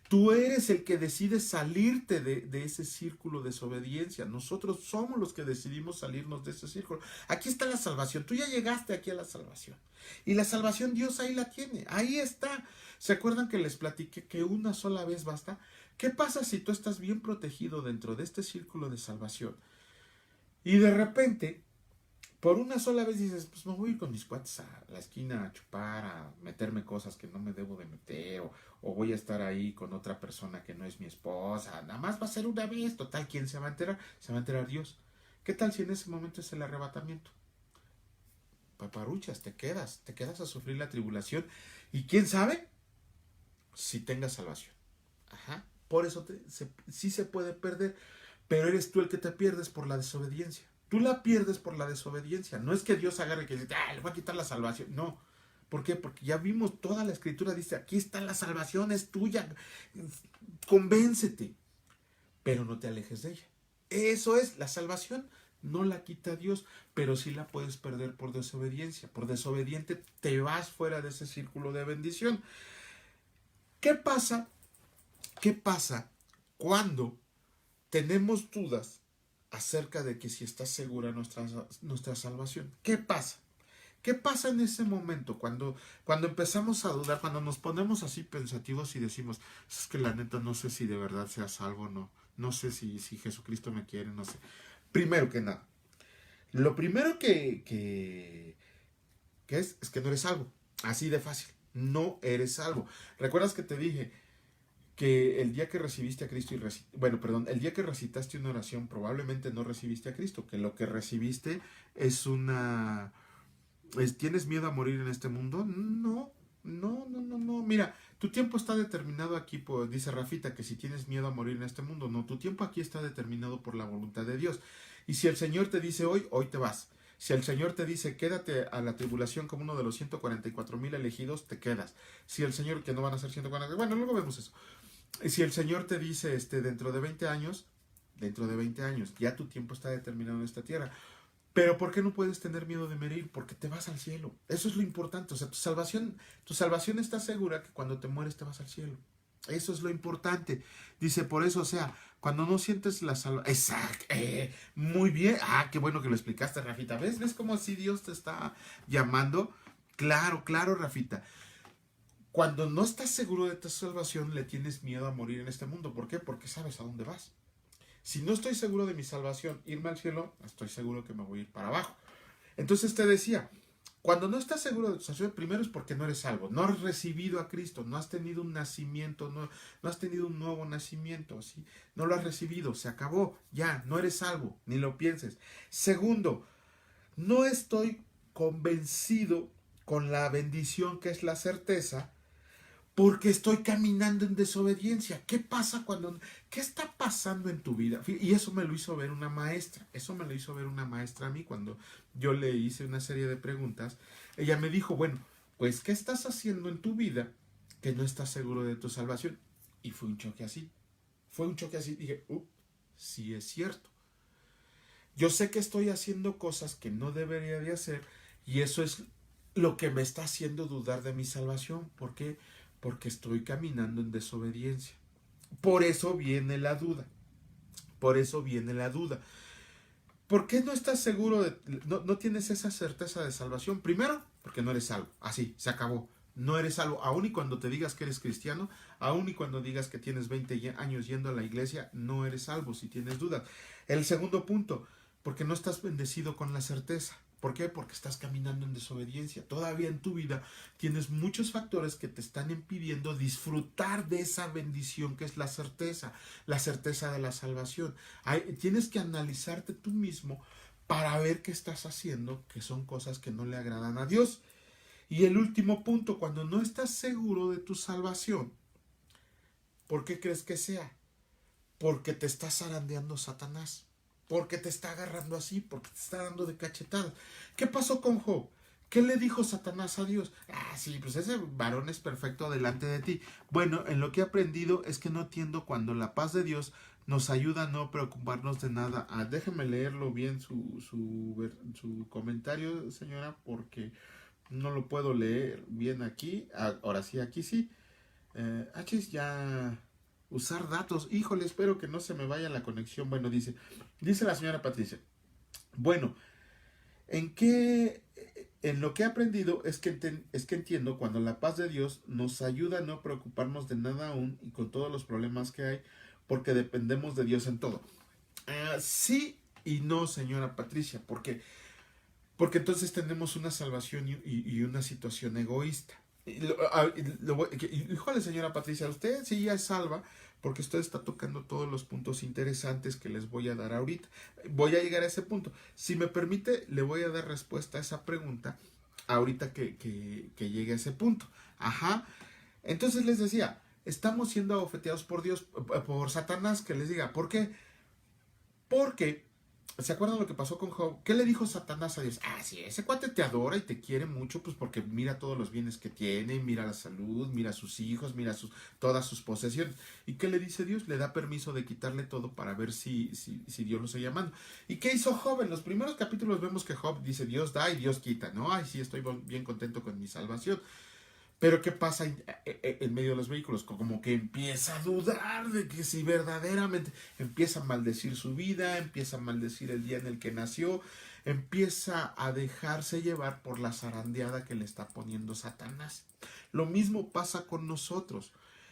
Tú eres el que decide salirte de ese círculo de desobediencia. Nosotros somos los que decidimos salirnos de ese círculo. Aquí está la salvación. Tú ya llegaste aquí a la salvación. Y la salvación Dios ahí la tiene. Ahí está. ¿Se acuerdan que les platiqué que una sola vez basta? ¿Qué pasa si tú estás bien protegido dentro de este círculo de salvación y de repente, por una sola vez dices, pues me voy a ir con mis cuates a la esquina a chupar, a meterme cosas que no me debo de meter, o voy a estar ahí con otra persona que no es mi esposa, nada más va a ser una vez, total, ¿quién se va a enterar? Se va a enterar Dios. ¿Qué tal si en ese momento es el arrebatamiento? Paparuchas, te quedas a sufrir la tribulación y quién sabe si tengas salvación. Ajá. Por eso sí se puede perder, pero eres tú el que te pierdes por la desobediencia. Tú la pierdes por la desobediencia. No es que Dios agarre y que dice, le voy a quitar la salvación. No. ¿Por qué? Porque ya vimos toda la escritura, dice, aquí está la salvación, es tuya. Convéncete, pero no te alejes de ella. Eso es, la salvación no la quita Dios, pero sí la puedes perder por desobediencia. Por desobediente te vas fuera de ese círculo de bendición. ¿Qué pasa? ¿Qué pasa cuando tenemos dudas acerca de que si está segura nuestra salvación? ¿Qué pasa? ¿Qué pasa en ese momento cuando empezamos a dudar, cuando nos ponemos así pensativos y decimos, es que la neta no sé si de verdad sea salvo o no, no sé si Jesucristo me quiere, no sé? Primero que nada, lo primero que es que no eres salvo, así de fácil, no eres salvo. ¿Recuerdas que te dije que el día que recibiste a Cristo el día que recitaste una oración probablemente no recibiste a Cristo, que lo que recibiste es ¿tienes miedo a morir en este mundo? No, no, no, no, no. Mira, tu tiempo está determinado aquí, dice Rafita, que si tienes miedo a morir en este mundo, no, tu tiempo aquí está determinado por la voluntad de Dios. Y si el Señor te dice hoy, hoy te vas. Si el Señor te dice, quédate a la tribulación como uno de los 144,000 elegidos, te quedas. Si el Señor, que no van a ser 140, bueno, luego vemos eso. Si el Señor te dice, dentro de 20 años, ya tu tiempo está determinado en esta tierra. Pero ¿por qué no puedes tener miedo de morir? Porque te vas al cielo. Eso es lo importante. O sea, tu salvación está segura que cuando te mueres te vas al cielo. Eso es lo importante. Dice, por eso, o sea, cuando no sientes la salvación. Exacto. Muy bien. Qué bueno que lo explicaste, Rafita. ¿Ves cómo así Dios te está llamando? Claro, claro, Rafita. Cuando no estás seguro de tu salvación, le tienes miedo a morir en este mundo. ¿Por qué? Porque sabes a dónde vas. Si no estoy seguro de mi salvación, irme al cielo, estoy seguro que me voy a ir para abajo. Entonces te decía, cuando no estás seguro de tu salvación, primero es porque no eres salvo, no has recibido a Cristo, no has tenido un nacimiento, no has tenido un nuevo nacimiento, ¿sí? No lo has recibido, se acabó, ya, no eres salvo, ni lo pienses. Segundo, no estoy convencido con la bendición que es la certeza, porque estoy caminando en desobediencia. ¿Qué está pasando en tu vida? Y eso me lo hizo ver una maestra. Eso me lo hizo ver una maestra a mí cuando yo le hice una serie de preguntas. Ella me dijo, bueno, pues, ¿qué estás haciendo en tu vida que no estás seguro de tu salvación? Y fue un choque así. Dije, sí es cierto. Yo sé que estoy haciendo cosas que no debería de hacer y eso es lo que me está haciendo dudar de mi salvación. ¿Por qué? Porque estoy caminando en desobediencia. Por eso viene la duda. ¿Por qué no estás seguro no tienes esa certeza de salvación? Primero, porque no eres salvo. Así, se acabó. No eres salvo. Aún y cuando te digas que eres cristiano, aún y cuando digas que tienes 20 años yendo a la iglesia, no eres salvo si tienes dudas. El segundo punto, porque no estás bendecido con la certeza. ¿Por qué? Porque estás caminando en desobediencia. Todavía en tu vida tienes muchos factores que te están impidiendo disfrutar de esa bendición que es la certeza de la salvación. Tienes que analizarte tú mismo para ver qué estás haciendo, que son cosas que no le agradan a Dios. Y el último punto, cuando no estás seguro de tu salvación, ¿por qué crees que sea? Porque te está zarandeando Satanás. porque te está agarrando así, porque te está dando de cachetadas. ¿Qué pasó con Job? ¿Qué le dijo Satanás a Dios? Ah, sí, pues ese varón es perfecto delante de ti. Bueno, en lo que he aprendido es que no entiendo cuando la paz de Dios nos ayuda a no preocuparnos de nada. Ah, déjeme leerlo bien su comentario, señora, porque no lo puedo leer bien aquí. Ah, ahora sí, aquí sí. Ya usar datos. Híjole, espero que no se me vaya la conexión. Bueno, dice la señora Patricia. Bueno, ¿en qué? En lo que he aprendido es que entiendo cuando la paz de Dios nos ayuda a no preocuparnos de nada aún y con todos los problemas que hay, porque dependemos de Dios en todo. Sí y no, señora Patricia, porque entonces tenemos una salvación y una situación egoísta. Híjole, señora Patricia, usted sí ya es salva porque usted está tocando todos los puntos interesantes que les voy a dar ahorita. Voy a llegar a ese punto. Si me permite, le voy a dar respuesta a esa pregunta ahorita que llegue a ese punto. Ajá. Entonces les decía, estamos siendo abofeteados por Dios, por Satanás, que les diga, ¿por qué? Porque ¿se acuerdan lo que pasó con Job? ¿Qué le dijo Satanás a Dios? Ah, sí, ese cuate te adora y te quiere mucho, pues porque mira todos los bienes que tiene, mira la salud, mira a sus hijos, mira todas sus posesiones. ¿Y qué le dice Dios? Le da permiso de quitarle todo para ver si Dios lo sigue amando. ¿Y qué hizo Job? En los primeros capítulos vemos que Job dice, Dios da y Dios quita, ¿no? Ay, sí, estoy bien contento con mi salvación. Pero ¿qué pasa en medio de los vehículos? Como que empieza a dudar de que si verdaderamente empieza a maldecir su vida, empieza a maldecir el día en el que nació, empieza a dejarse llevar por la zarandeada que le está poniendo Satanás. Lo mismo pasa con nosotros.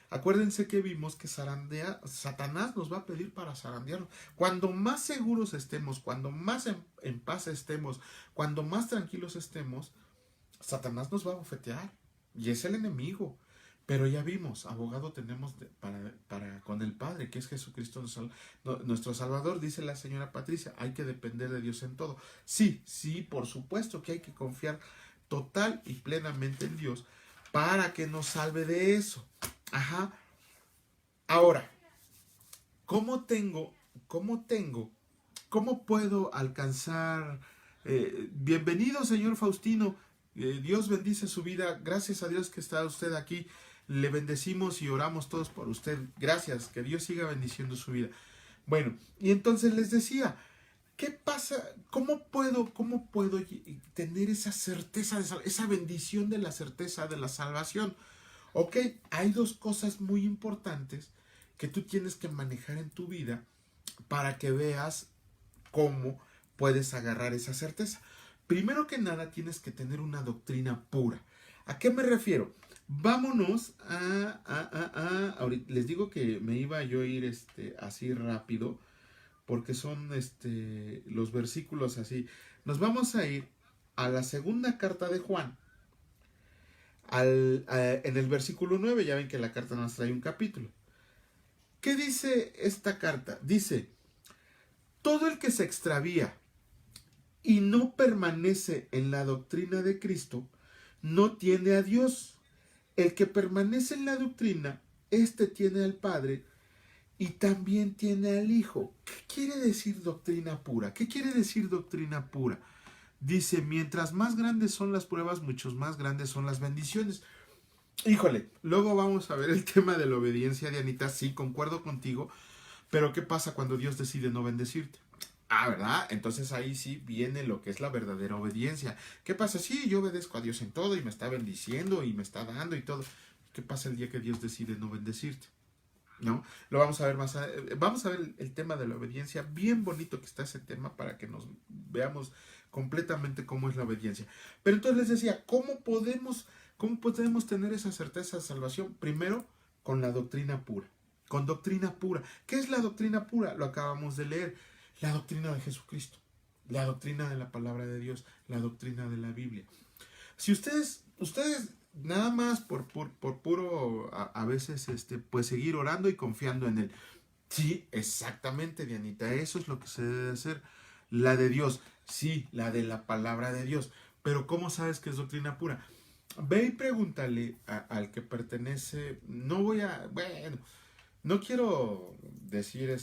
Acuérdense que vimos que Satanás nos va a pedir para zarandearnos. Cuando más seguros estemos, cuando más en paz estemos, cuando más tranquilos estemos, Satanás nos va a bofetear. Y es el enemigo. Pero ya vimos, abogado tenemos para con el Padre, que es Jesucristo nuestro Salvador, dice la señora Patricia, hay que depender de Dios en todo. Sí, por supuesto que hay que confiar total y plenamente en Dios para que nos salve de eso. Ajá. Ahora, ¿cómo puedo alcanzar? Bienvenido, señor Faustino. Dios bendice su vida. Gracias a Dios que está usted aquí. Le bendecimos y oramos todos por usted. Gracias. Que Dios siga bendiciendo su vida. Bueno, y entonces les decía, ¿qué pasa? ¿Cómo puedo tener esa certeza, esa bendición de la certeza de la salvación? Ok, hay dos cosas muy importantes que tú tienes que manejar en tu vida para que veas cómo puedes agarrar esa certeza. Primero que nada, tienes que tener una doctrina pura. ¿A qué me refiero? Vámonos ahorita les digo que me iba yo a ir así rápido, porque son los versículos así. Nos vamos a ir a la segunda carta de Juan, en el versículo 9. Ya ven que la carta nos trae un capítulo. ¿Qué dice esta carta? Dice, todo el que se extravía y no permanece en la doctrina de Cristo, no tiene a Dios. El que permanece en la doctrina, éste tiene al Padre y también tiene al Hijo. ¿Qué quiere decir doctrina pura? ¿Qué quiere decir doctrina pura? Dice, mientras más grandes son las pruebas, muchos más grandes son las bendiciones. Híjole, luego vamos a ver el tema de la obediencia, Dianita. Sí, concuerdo contigo, pero ¿qué pasa cuando Dios decide no bendecirte? Ah, ¿verdad? Entonces ahí sí viene lo que es la verdadera obediencia. ¿Qué pasa? Sí, yo obedezco a Dios en todo y me está bendiciendo y me está dando y todo. ¿Qué pasa el día que Dios decide no bendecirte? ¿No? Lo vamos a ver más vamos a ver el tema de la obediencia. Bien bonito que está ese tema para que nos veamos completamente cómo es la obediencia. Pero entonces les decía, ¿cómo podemos tener esa certeza de salvación? Primero, con la doctrina pura. Con doctrina pura. ¿Qué es la doctrina pura? Lo acabamos de leer. La doctrina de Jesucristo. La doctrina de la palabra de Dios. La doctrina de la Biblia. Si ustedes nada más por puro a veces pues seguir orando y confiando en él. Sí, exactamente, Dianita, eso es lo que se debe hacer. La de Dios, sí, la de la palabra de Dios. Pero ¿cómo sabes que es doctrina pura? Ve y pregúntale al que pertenece. No quiero decir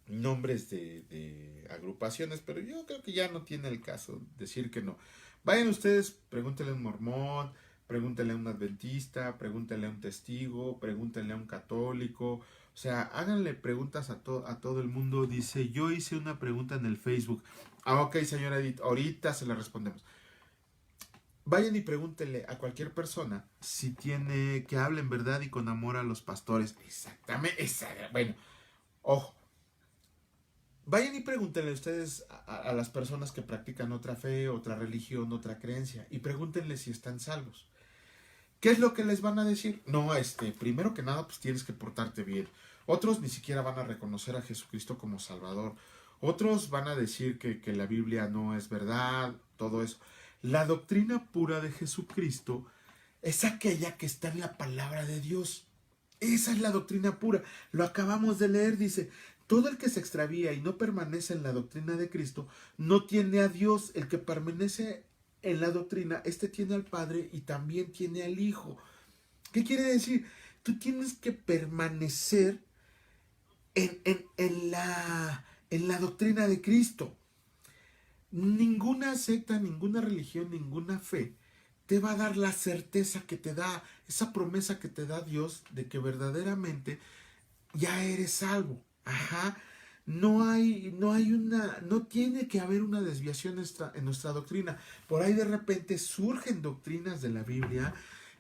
nombres de agrupaciones, pero yo creo que ya no tiene el caso decir que no. Vayan ustedes, pregúntenle a un mormón, pregúntenle a un adventista, pregúntenle a un testigo, pregúntenle a un católico. O sea, háganle preguntas a todo el mundo. Dice, yo hice una pregunta en el Facebook. Ah, ok, señora Edith, ahorita se la respondemos. Vayan y pregúntenle a cualquier persona si tiene que hable en verdad y con amor a los pastores. Exactamente, bueno, ojo. Vayan y pregúntenle ustedes a las personas que practican otra fe, otra religión, otra creencia, y pregúntenle si están salvos. ¿Qué es lo que les van a decir? No, primero que nada, pues tienes que portarte bien. Otros ni siquiera van a reconocer a Jesucristo como Salvador. Otros van a decir que la Biblia no es verdad, todo eso. La doctrina pura de Jesucristo es aquella que está en la palabra de Dios. Esa es la doctrina pura. Lo acabamos de leer, dice, todo el que se extravía y no permanece en la doctrina de Cristo, no tiene a Dios. El que permanece en la doctrina, tiene al Padre y también tiene al Hijo. ¿Qué quiere decir? Tú tienes que permanecer en la doctrina de Cristo. Ninguna secta, ninguna religión, ninguna fe te va a dar la certeza que te da, esa promesa que te da Dios de que verdaderamente ya eres salvo. Ajá. No tiene que haber una desviación en nuestra doctrina. Por ahí de repente surgen doctrinas de la Biblia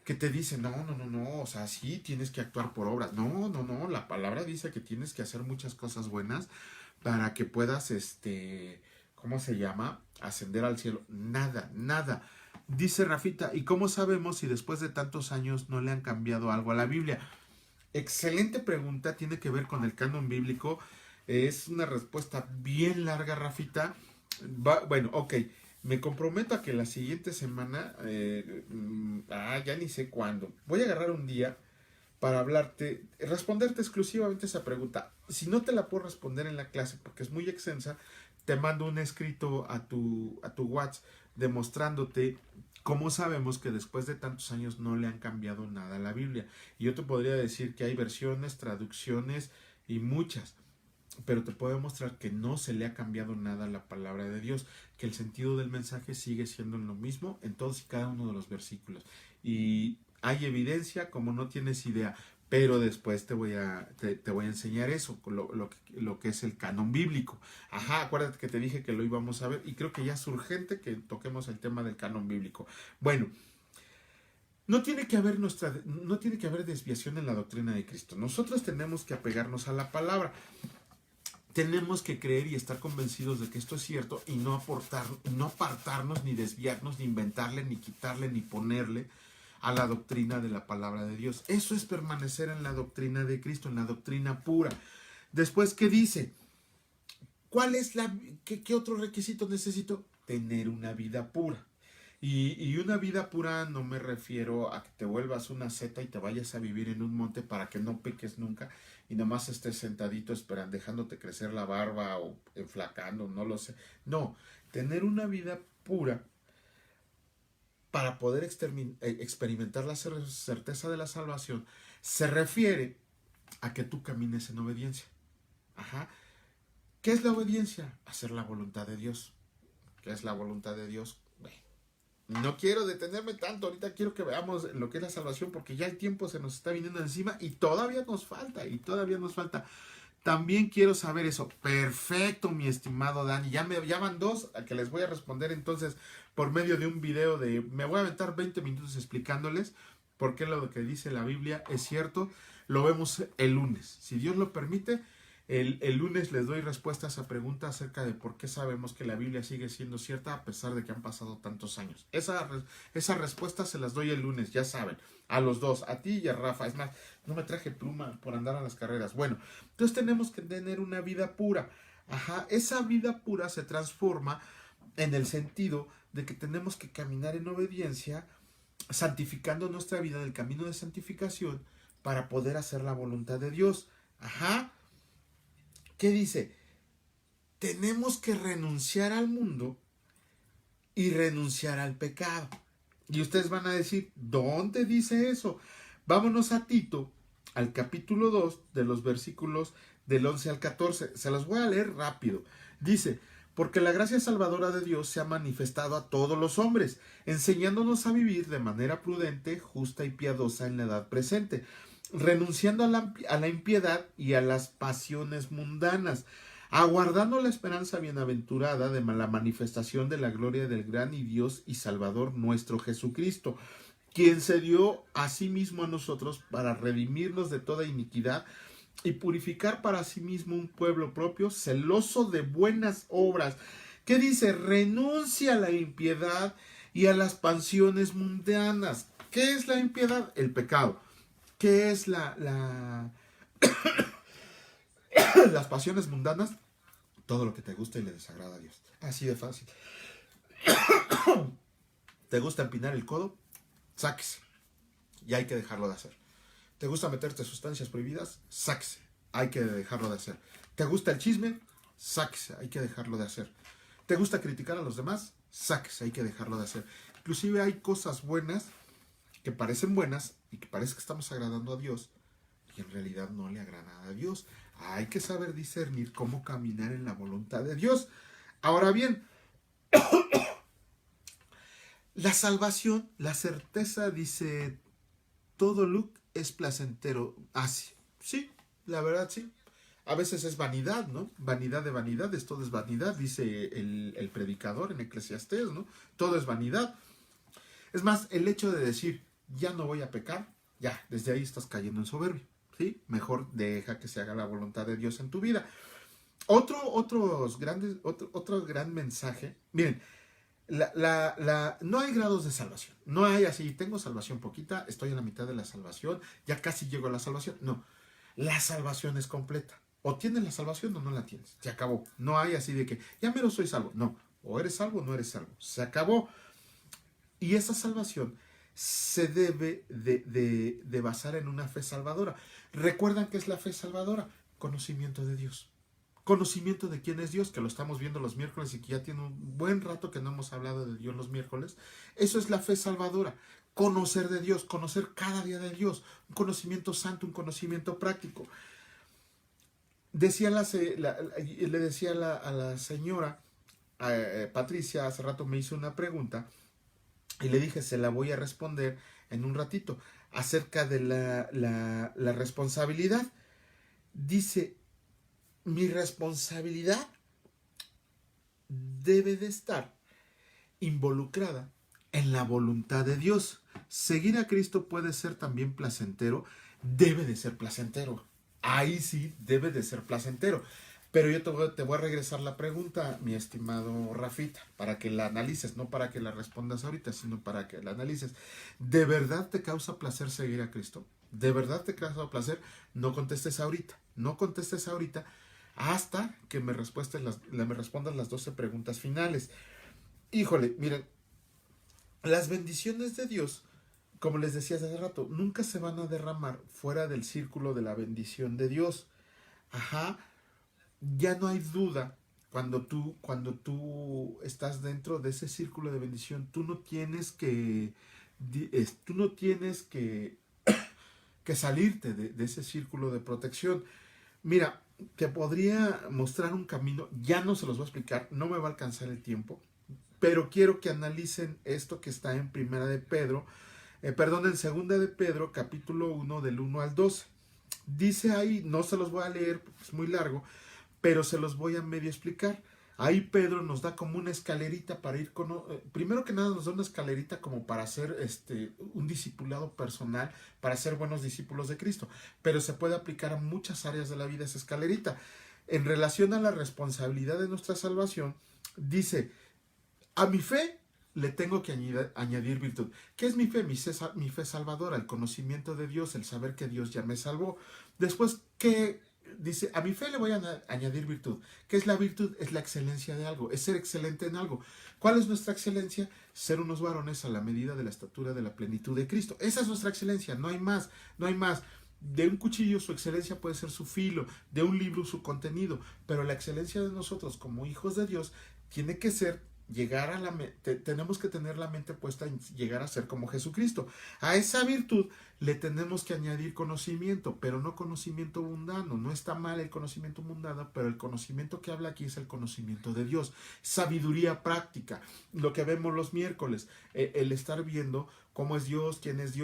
que te dicen, no, o sea, sí, tienes que actuar por obras. No, la palabra dice que tienes que hacer muchas cosas buenas para que puedas, ¿cómo se llama? Ascender al cielo. Nada. Dice Rafita, ¿y cómo sabemos si después de tantos años no le han cambiado algo a la Biblia? Excelente pregunta, tiene que ver con el canon bíblico. Es una respuesta bien larga, Rafita. Bueno, ok. Me comprometo a que la siguiente semana, ya ni sé cuándo, voy a agarrar un día para responderte exclusivamente esa pregunta. Si no te la puedo responder en la clase porque es muy extensa, te mando un escrito a tu WhatsApp demostrándote cómo sabemos que después de tantos años no le han cambiado nada a la Biblia. Y yo te podría decir que hay versiones, traducciones y muchas, pero te puedo demostrar que no se le ha cambiado nada a la palabra de Dios, que el sentido del mensaje sigue siendo lo mismo en todos y cada uno de los versículos. Y hay evidencia como no tienes idea, pero después te voy a enseñar eso, lo que es el canon bíblico. Ajá, acuérdate que te dije que lo íbamos a ver y creo que ya es urgente que toquemos el tema del canon bíblico. Bueno, no tiene que haber desviación en la doctrina de Cristo. Nosotros tenemos que apegarnos a la palabra. Tenemos que creer y estar convencidos de que esto es cierto y no apartarnos, ni desviarnos, ni inventarle, ni quitarle, ni ponerle a la doctrina de la palabra de Dios. Eso es permanecer en la doctrina de Cristo, en la doctrina pura. Después, ¿qué dice? ¿Qué otro requisito necesito? Tener una vida pura. Y una vida pura no me refiero a que te vuelvas una seta y te vayas a vivir en un monte para que no peques nunca y nomás estés sentadito esperando, dejándote crecer la barba o enflacando, no lo sé. No, tener una vida pura para poder experimentar la certeza de la salvación se refiere a que tú camines en obediencia. Ajá. ¿Qué es la obediencia? Hacer la voluntad de Dios. ¿Qué es la voluntad de Dios? No quiero detenerme tanto, ahorita quiero que veamos lo que es la salvación porque ya el tiempo se nos está viniendo encima y todavía nos falta. También quiero saber eso. Perfecto, mi estimado Dani. Ya van dos a que les voy a responder entonces por medio de un video me voy a aventar 20 minutos explicándoles por qué lo que dice la Biblia es cierto. Lo vemos el lunes. Si Dios lo permite, el lunes les doy respuesta a esa pregunta acerca de por qué sabemos que la Biblia sigue siendo cierta a pesar de que han pasado tantos años. Esa respuesta se las doy el lunes, ya saben, a los dos, a ti y a Rafa. Es más, no me traje pluma por andar a las carreras. Bueno, entonces tenemos que tener una vida pura. Ajá, esa vida pura se transforma en el sentido de que tenemos que caminar en obediencia, santificando nuestra vida en el camino de santificación para poder hacer la voluntad de Dios. Ajá. ¿Qué dice? Tenemos que renunciar al mundo y renunciar al pecado. Y ustedes van a decir, ¿dónde dice eso? Vámonos a Tito, al capítulo 2 de los versículos del 11 al 14. Se los voy a leer rápido. Dice: porque la gracia salvadora de Dios se ha manifestado a todos los hombres, enseñándonos a vivir de manera prudente, justa y piadosa en la edad presente, renunciando a la impiedad y a las pasiones mundanas, aguardando la esperanza bienaventurada de la manifestación de la gloria del gran y Dios y Salvador nuestro Jesucristo, quien se dio a sí mismo a nosotros para redimirnos de toda iniquidad y purificar para sí mismo un pueblo propio, celoso de buenas obras. ¿Qué dice? Renuncia a la impiedad y a las pasiones mundanas. ¿Qué es la impiedad? El pecado. ¿Qué es las pasiones mundanas? Todo lo que te gusta y le desagrada a Dios. Así de fácil. ¿Te gusta empinar el codo? Sáquese. Y hay que dejarlo de hacer. ¿Te gusta meterte sustancias prohibidas? Sáquese. Hay que dejarlo de hacer. ¿Te gusta el chisme? Sáquese. Hay que dejarlo de hacer. ¿Te gusta criticar a los demás? Sáquese. Hay que dejarlo de hacer. Inclusive hay cosas buenas que parecen buenas y que parece que estamos agradando a Dios y en realidad no le agrada a Dios. Hay que saber discernir cómo caminar en la voluntad de Dios. Ahora bien, la salvación, la certeza, dice, todo look es placentero. Ah, sí, sí, la verdad sí. A veces es vanidad, ¿no? Vanidad de vanidades, todo es vanidad, dice el predicador en Eclesiastés, ¿no? Todo es vanidad. Es más, el hecho de decir, ya no voy a pecar, ya, desde ahí estás cayendo en soberbia, ¿sí? Mejor deja que se haga la voluntad de Dios en tu vida. Otro gran mensaje, miren, no hay grados de salvación. No hay así, tengo salvación poquita, estoy en la mitad de la salvación, ya casi llego a la salvación. No, la salvación es completa. O tienes la salvación o no la tienes. Se acabó. No hay así de que, ya mero soy salvo. No, o eres salvo o no eres salvo. Se acabó. Y esa salvación se debe de basar en una fe salvadora. ¿Recuerdan qué es la fe salvadora? Conocimiento de Dios. Conocimiento de quién es Dios, que lo estamos viendo los miércoles y que ya tiene un buen rato que no hemos hablado de Dios los miércoles. Eso es la fe salvadora. Conocer de Dios, conocer cada día de Dios. Un conocimiento santo, un conocimiento práctico. Le decía a la señora Patricia, hace rato me hizo una pregunta y le dije, se la voy a responder en un ratito, acerca de la responsabilidad. Dice, mi responsabilidad debe de estar involucrada en la voluntad de Dios. Seguir a Cristo puede ser también placentero, debe de ser placentero. Ahí sí debe de ser placentero. Pero yo te voy a regresar la pregunta, mi estimado Rafita, para que la analices, no para que la respondas ahorita, sino para que la analices. ¿De verdad te causa placer seguir a Cristo? ¿De verdad te causa placer? No contestes ahorita, hasta que me respondas las 12 preguntas finales. Híjole, miren, las bendiciones de Dios, como les decía hace rato, nunca se van a derramar fuera del círculo de la bendición de Dios. Ajá. Ya no hay duda, cuando tú estás dentro de ese círculo de bendición, tú no tienes que que salirte de ese círculo de protección. Mira, te podría mostrar un camino, ya no se los voy a explicar, no me va a alcanzar el tiempo, pero quiero que analicen esto que está en en segunda de Pedro, capítulo 1, del 1 al 12. Dice ahí, no se los voy a leer porque es muy largo, pero se los voy a medio explicar. Ahí Pedro nos da como una escalerita para ir primero que nada nos da una escalerita como para hacer un discipulado personal, para ser buenos discípulos de Cristo, pero se puede aplicar a muchas áreas de la vida esa escalerita. En relación a la responsabilidad de nuestra salvación, dice, a mi fe le tengo que añadir virtud. ¿Qué es mi fe? Mi fe salvadora, el conocimiento de Dios, el saber que Dios ya me salvó. Después, ¿qué? Dice, a mi fe le voy a añadir virtud. ¿Qué es la virtud? Es la excelencia de algo, es ser excelente en algo. ¿Cuál es nuestra excelencia? Ser unos varones a la medida de la estatura de la plenitud de Cristo. Esa es nuestra excelencia, no hay más, no hay más. De un cuchillo su excelencia puede ser su filo, de un libro su contenido, pero la excelencia de nosotros como hijos de Dios tiene que ser llegar a tenemos que tener la mente puesta en llegar a ser como Jesucristo. A esa virtud le tenemos que añadir conocimiento, pero no conocimiento mundano. No está mal el conocimiento mundano, pero el conocimiento que habla aquí es el conocimiento de Dios. Sabiduría práctica, lo que vemos los miércoles, el estar viendo cómo es Dios, quién es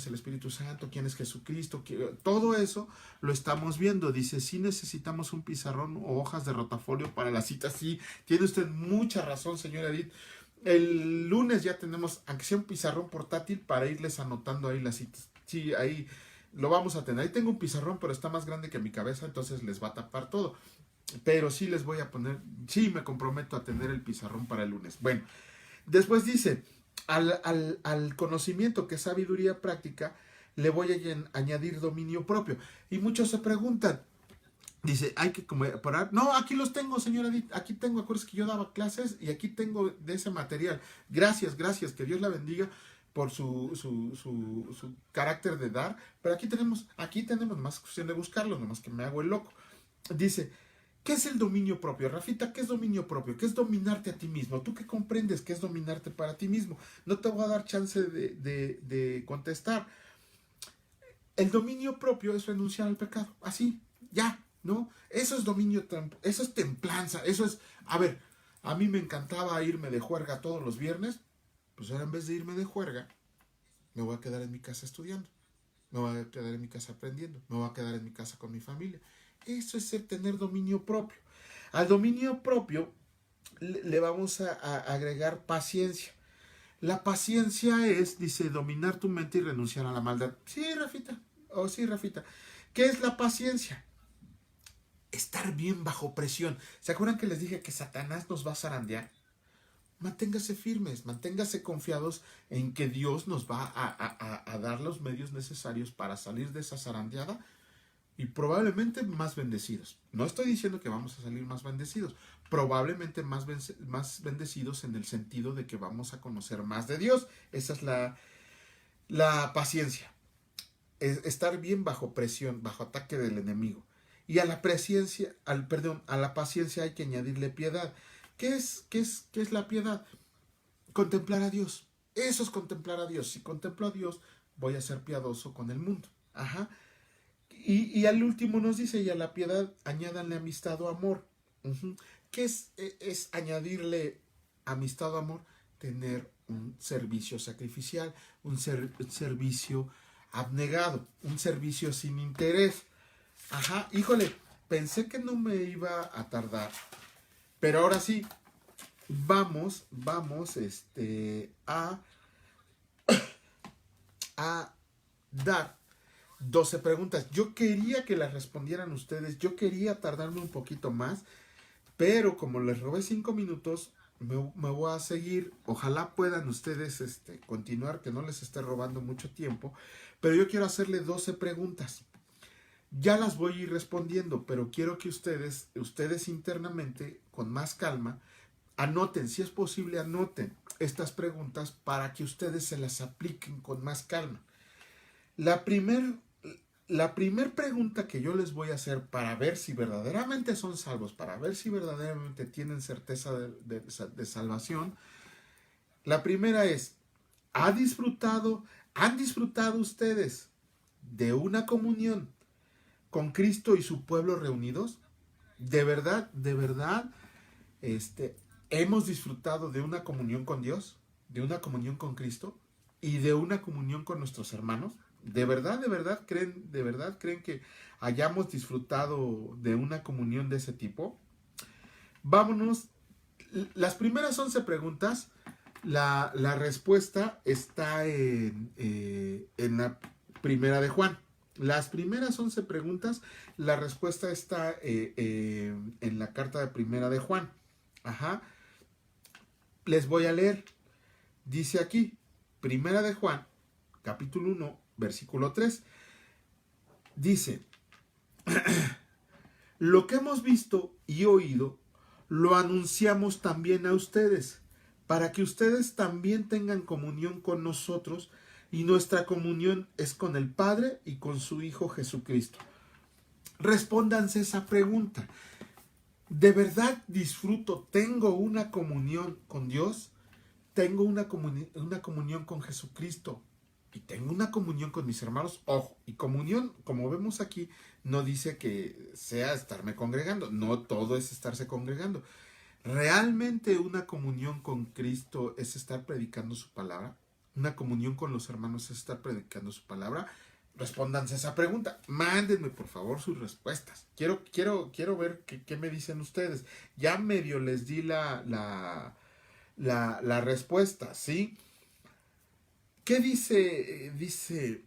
el Espíritu Santo, quién es Jesucristo, todo eso lo estamos viendo. Dice, sí necesitamos un pizarrón o hojas de rotafolio para la cita. Sí, tiene usted mucha razón, señora Edith. El lunes ya tenemos, aunque sea un pizarrón portátil, para irles anotando ahí las citas. Sí, ahí lo vamos a tener. Ahí tengo un pizarrón, pero está más grande que mi cabeza, entonces les va a tapar todo. Pero sí les voy a poner, sí me comprometo a tener el pizarrón para el lunes. Bueno, después dice, al conocimiento, que es sabiduría práctica, le voy a añadir dominio propio. Y muchos se preguntan, dice, hay que comparar. No, aquí los tengo, señora Edith. Aquí tengo, acuérdense que yo daba clases y aquí tengo de ese material. Gracias, que Dios la bendiga por su carácter de dar. Pero aquí tenemos, más cuestión de buscarlo, nomás que me hago el loco. Dice, ¿qué es el dominio propio? Rafita, ¿qué es dominio propio? ¿Qué es dominarte a ti mismo? ¿Tú qué comprendes qué es dominarte para ti mismo? No te voy a dar chance de contestar. El dominio propio es renunciar al pecado. Así, ya, ¿no? Eso es dominio, eso es templanza, eso es... A ver, a mí me encantaba irme de juerga todos los viernes, pues ahora en vez de irme de juerga, me voy a quedar en mi casa estudiando, me voy a quedar en mi casa aprendiendo, me voy a quedar en mi casa con mi familia. Eso es el tener dominio propio. Al dominio propio le vamos a agregar paciencia. La paciencia es, dice, dominar tu mente y renunciar a la maldad. Sí, Rafita. Sí, Rafita. ¿Qué es la paciencia? Estar bien bajo presión. ¿Se acuerdan que les dije que Satanás nos va a zarandear? Manténgase firmes, manténgase confiados en que Dios nos va a dar los medios necesarios para salir de esa zarandeada y probablemente más bendecidos. No estoy diciendo que vamos a salir más bendecidos, probablemente más bendecidos en el sentido de que vamos a conocer más de Dios. Esa es la paciencia. Es estar bien bajo presión, bajo ataque del enemigo. Y a la paciencia hay que añadirle piedad. ¿Qué es la piedad? Contemplar a Dios. Eso es contemplar a Dios. Si contemplo a Dios, voy a ser piadoso con el mundo. Ajá. Y al último nos dice, y a la piedad añádanle amistad o amor. ¿Qué es añadirle amistad o amor? Tener un servicio sacrificial, un servicio abnegado, un servicio sin interés. Ajá, híjole, pensé que no me iba a tardar, pero ahora sí, vamos a dar 12 preguntas. Yo quería que las respondieran ustedes, yo quería tardarme un poquito más, pero como les robé 5 minutos, me voy a seguir. Ojalá puedan ustedes continuar, que no les esté robando mucho tiempo, pero yo quiero hacerle 12 preguntas. Ya las voy a ir respondiendo, pero quiero que ustedes internamente, con más calma, anoten, si es posible, anoten estas preguntas para que ustedes se las apliquen con más calma. La primer pregunta que yo les voy a hacer para ver si verdaderamente son salvos, para ver si verdaderamente tienen certeza de salvación, la primera es, ¿han disfrutado ustedes de una comunión con Cristo y su pueblo reunidos? ¿De verdad, hemos disfrutado de una comunión con Dios, de una comunión con Cristo y de una comunión con nuestros hermanos? ¿De verdad creen que hayamos disfrutado de una comunión de ese tipo? Vámonos. Las primeras 11 preguntas, la respuesta está en la primera de Juan. Las primeras 11 preguntas, la respuesta está en la carta de primera de Juan. Ajá. Les voy a leer. Dice aquí, primera de Juan, capítulo 1, versículo 3. Dice, lo que hemos visto y oído, lo anunciamos también a ustedes, para que ustedes también tengan comunión con nosotros, y nuestra comunión es con el Padre y con su Hijo Jesucristo. Respóndanse esa pregunta. ¿De verdad disfruto, tengo una comunión con Dios? Tengo una comunión con Jesucristo y tengo una comunión con mis hermanos. Ojo, y comunión, como vemos aquí, no dice que sea estarme congregando. No todo es estarse congregando. ¿Realmente una comunión con Cristo es estar predicando su palabra? ¿Una comunión con los hermanos es estar predicando su palabra? Respóndanse esa pregunta. Mándenme por favor sus respuestas. Quiero ver qué me dicen ustedes. Ya medio les di la respuesta, ¿sí? ¿Qué dice? Dice,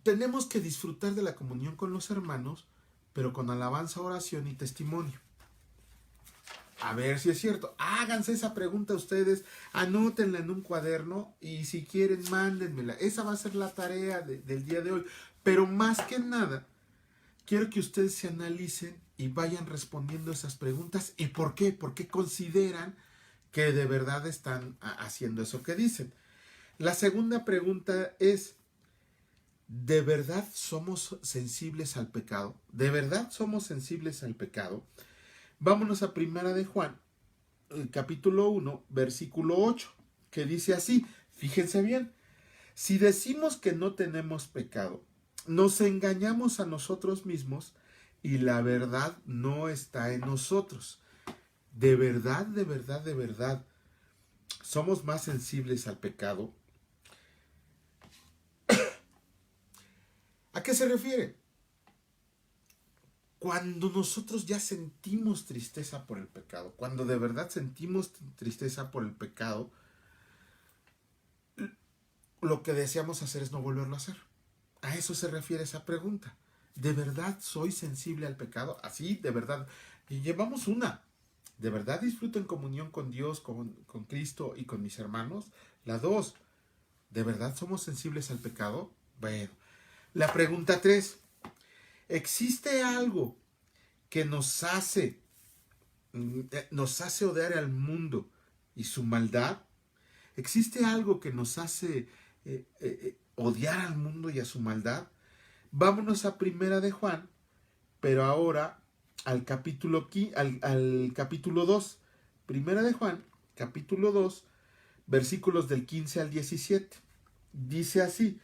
tenemos que disfrutar de la comunión con los hermanos, pero con alabanza, oración y testimonio. A ver si es cierto. Háganse esa pregunta ustedes, anótenla en un cuaderno y si quieren mándenmela. Esa va a ser la tarea del día de hoy. Pero más que nada, quiero que ustedes se analicen y vayan respondiendo esas preguntas. ¿Y por qué? ¿Por qué consideran que de verdad están haciendo eso que dicen? La segunda pregunta es, ¿de verdad somos sensibles al pecado? ¿De verdad somos sensibles al pecado? Vámonos a Primera de Juan, capítulo 1, versículo 8, que dice así, fíjense bien, si decimos que no tenemos pecado, nos engañamos a nosotros mismos y la verdad no está en nosotros. De verdad, de verdad, de verdad, somos más sensibles al pecado. ¿A qué se refiere? Cuando nosotros ya sentimos tristeza por el pecado, cuando de verdad sentimos tristeza por el pecado, lo que deseamos hacer es no volverlo a hacer. A eso se refiere esa pregunta. ¿De verdad soy sensible al pecado? Así, de verdad. Y llevamos una. ¿De verdad disfruto en comunión con Dios, con Cristo y con mis hermanos? La 2. ¿De verdad somos sensibles al pecado? Bueno. La pregunta 3. ¿Existe algo que nos hace odiar al mundo y su maldad? ¿Existe algo que nos hace odiar al mundo y a su maldad? Vámonos a Primera de Juan, pero ahora al capítulo 2. Primera de Juan, capítulo 2, versículos del 15 al 17. Dice así,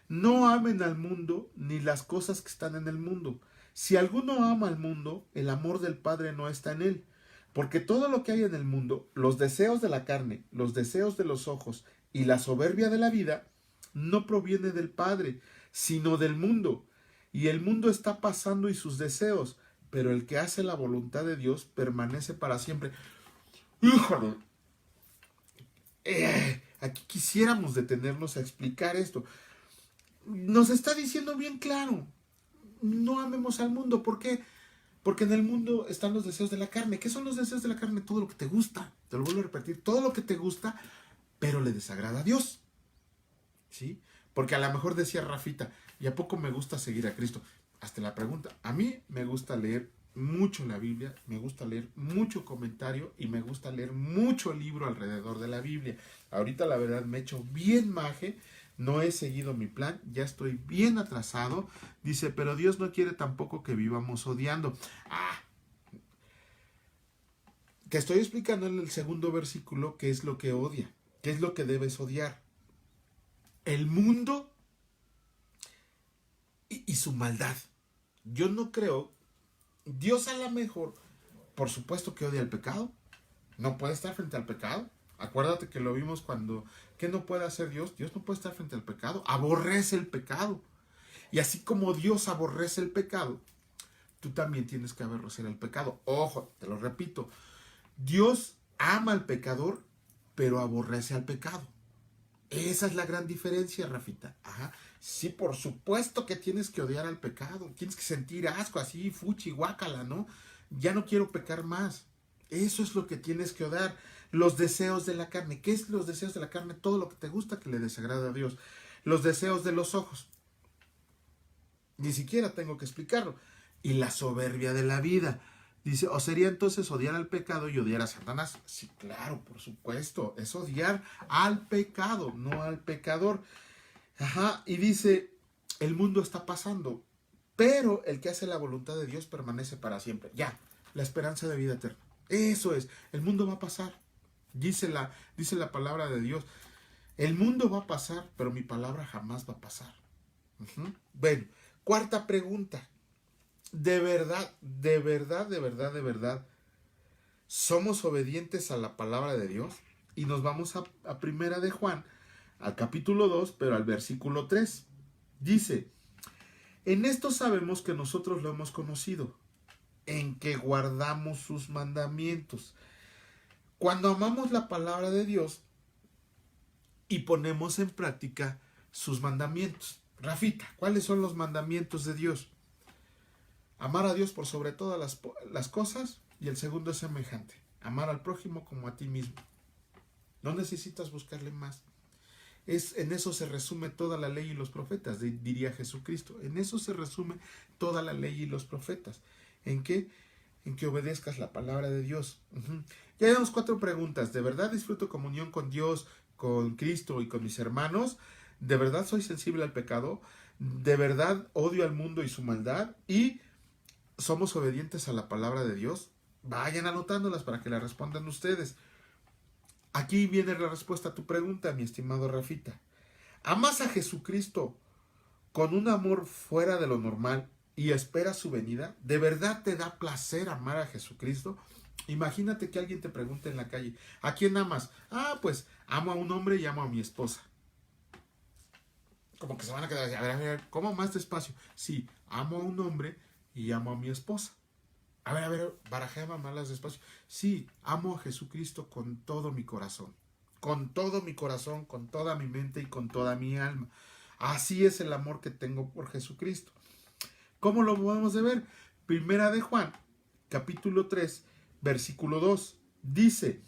no amen al mundo ni las cosas que están en el mundo. Si alguno ama al mundo, el amor del Padre no está en él. Porque todo lo que hay en el mundo, los deseos de la carne, los deseos de los ojos y la soberbia de la vida, no proviene del Padre, sino del mundo. Y el mundo está pasando y sus deseos, pero el que hace la voluntad de Dios permanece para siempre. ¡Híjole! Aquí quisiéramos detenernos a explicar esto. Nos está diciendo bien claro, no amemos al mundo. ¿Por qué? Porque en el mundo están los deseos de la carne. ¿Qué son los deseos de la carne? Todo lo que te gusta. Te lo vuelvo a repetir. Todo lo que te gusta, pero le desagrada a Dios. ¿Sí? Porque a lo mejor decía Rafita, ¿y a poco me gusta seguir a Cristo? Hazte la pregunta. A mí me gusta leer mucho la Biblia, me gusta leer mucho comentario y me gusta leer mucho libro alrededor de la Biblia. Ahorita la verdad me he hecho bien maje. No he seguido mi plan, ya estoy bien atrasado. Dice, pero Dios no quiere tampoco que vivamos odiando. Te estoy explicando en el segundo versículo qué es lo que odia, qué es lo que debes odiar. El mundo y su maldad. Yo no creo, Dios a lo mejor, por supuesto que odia el pecado. No puede estar frente al pecado. Acuérdate que lo vimos cuando, ¿qué no puede hacer Dios? Dios no puede estar frente al pecado, aborrece el pecado. Y así como Dios aborrece el pecado, tú también tienes que aborrecer el pecado. Ojo, te lo repito, Dios ama al pecador, pero aborrece al pecado. Esa es la gran diferencia, Rafita. Ajá. Sí, por supuesto que tienes que odiar al pecado, tienes que sentir asco, así, fuchi, guácala, ¿no? Ya no quiero pecar más. Eso es lo que tienes que odiar. Los deseos de la carne. ¿Qué es los deseos de la carne? Todo lo que te gusta que le desagrada a Dios. Los deseos de los ojos. Ni siquiera tengo que explicarlo. Y la soberbia de la vida. Dice, ¿o sería entonces odiar al pecado y odiar a Satanás? Sí, claro, por supuesto. Es odiar al pecado, no al pecador. Ajá, y dice, el mundo está pasando. pero el que hace la voluntad de Dios permanece para siempre. Ya, la esperanza de vida eterna. Eso es, el mundo va a pasar. Dice la palabra de Dios. El mundo va a pasar, pero mi palabra jamás va a pasar. Bueno, cuarta pregunta. ¿De verdad, somos obedientes a la palabra de Dios? Y nos vamos a Primera de Juan, al capítulo 2, pero al versículo 3. Dice, en esto sabemos que nosotros lo hemos conocido, en que guardamos sus mandamientos. Cuando amamos la palabra de Dios y ponemos en práctica sus mandamientos. Rafita, ¿cuáles son los mandamientos de Dios? Amar a Dios por sobre todas las cosas, y el segundo es semejante. Amar al prójimo como a ti mismo. No necesitas buscarle más. En eso se resume toda la ley y los profetas, diría Jesucristo. En eso se resume toda la ley y los profetas. ¿En qué? En que obedezcas la palabra de Dios. Ya tenemos 4 preguntas. ¿De verdad disfruto comunión con Dios, con Cristo y con mis hermanos? ¿De verdad soy sensible al pecado? ¿De verdad odio al mundo y su maldad? ¿Y somos obedientes a la palabra de Dios? Vayan anotándolas para que la respondan ustedes. Aquí viene la respuesta a tu pregunta, mi estimado Rafita. ¿Amas a Jesucristo con un amor fuera de lo normal y esperas su venida? ¿De verdad te da placer amar a Jesucristo? Imagínate que alguien te pregunte en la calle, ¿a quién amas? Pues amo a un hombre y amo a mi esposa. Como que se van a quedar, a ver, ¿cómo más despacio? Sí, amo a un hombre y amo a mi esposa. A ver, barajéame más despacio. Sí, amo a Jesucristo con todo mi corazón. Con todo mi corazón, con toda mi mente y con toda mi alma. Así es el amor que tengo por Jesucristo. ¿Cómo lo podemos de ver? Primera de Juan, capítulo 3, versículo 2. Dice,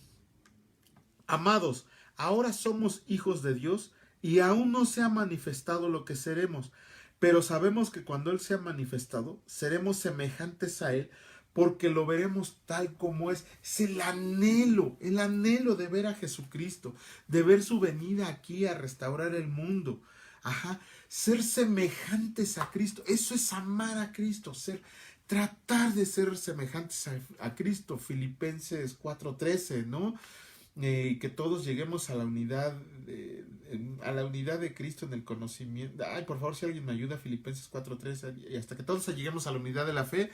amados, ahora somos hijos de Dios y aún no se ha manifestado lo que seremos. Pero sabemos que cuando Él sea manifestado, seremos semejantes a Él, porque lo veremos tal como es. Es el anhelo de ver a Jesucristo, de ver su venida aquí a restaurar el mundo. Ser semejantes a Cristo, eso es amar a Cristo, tratar de ser semejantes a Cristo. Filipenses 4:13, ¿no? Que todos lleguemos a la unidad de Cristo en el conocimiento. Por favor, si alguien me ayuda, Filipenses 4:13, y hasta que todos lleguemos a la unidad de la fe,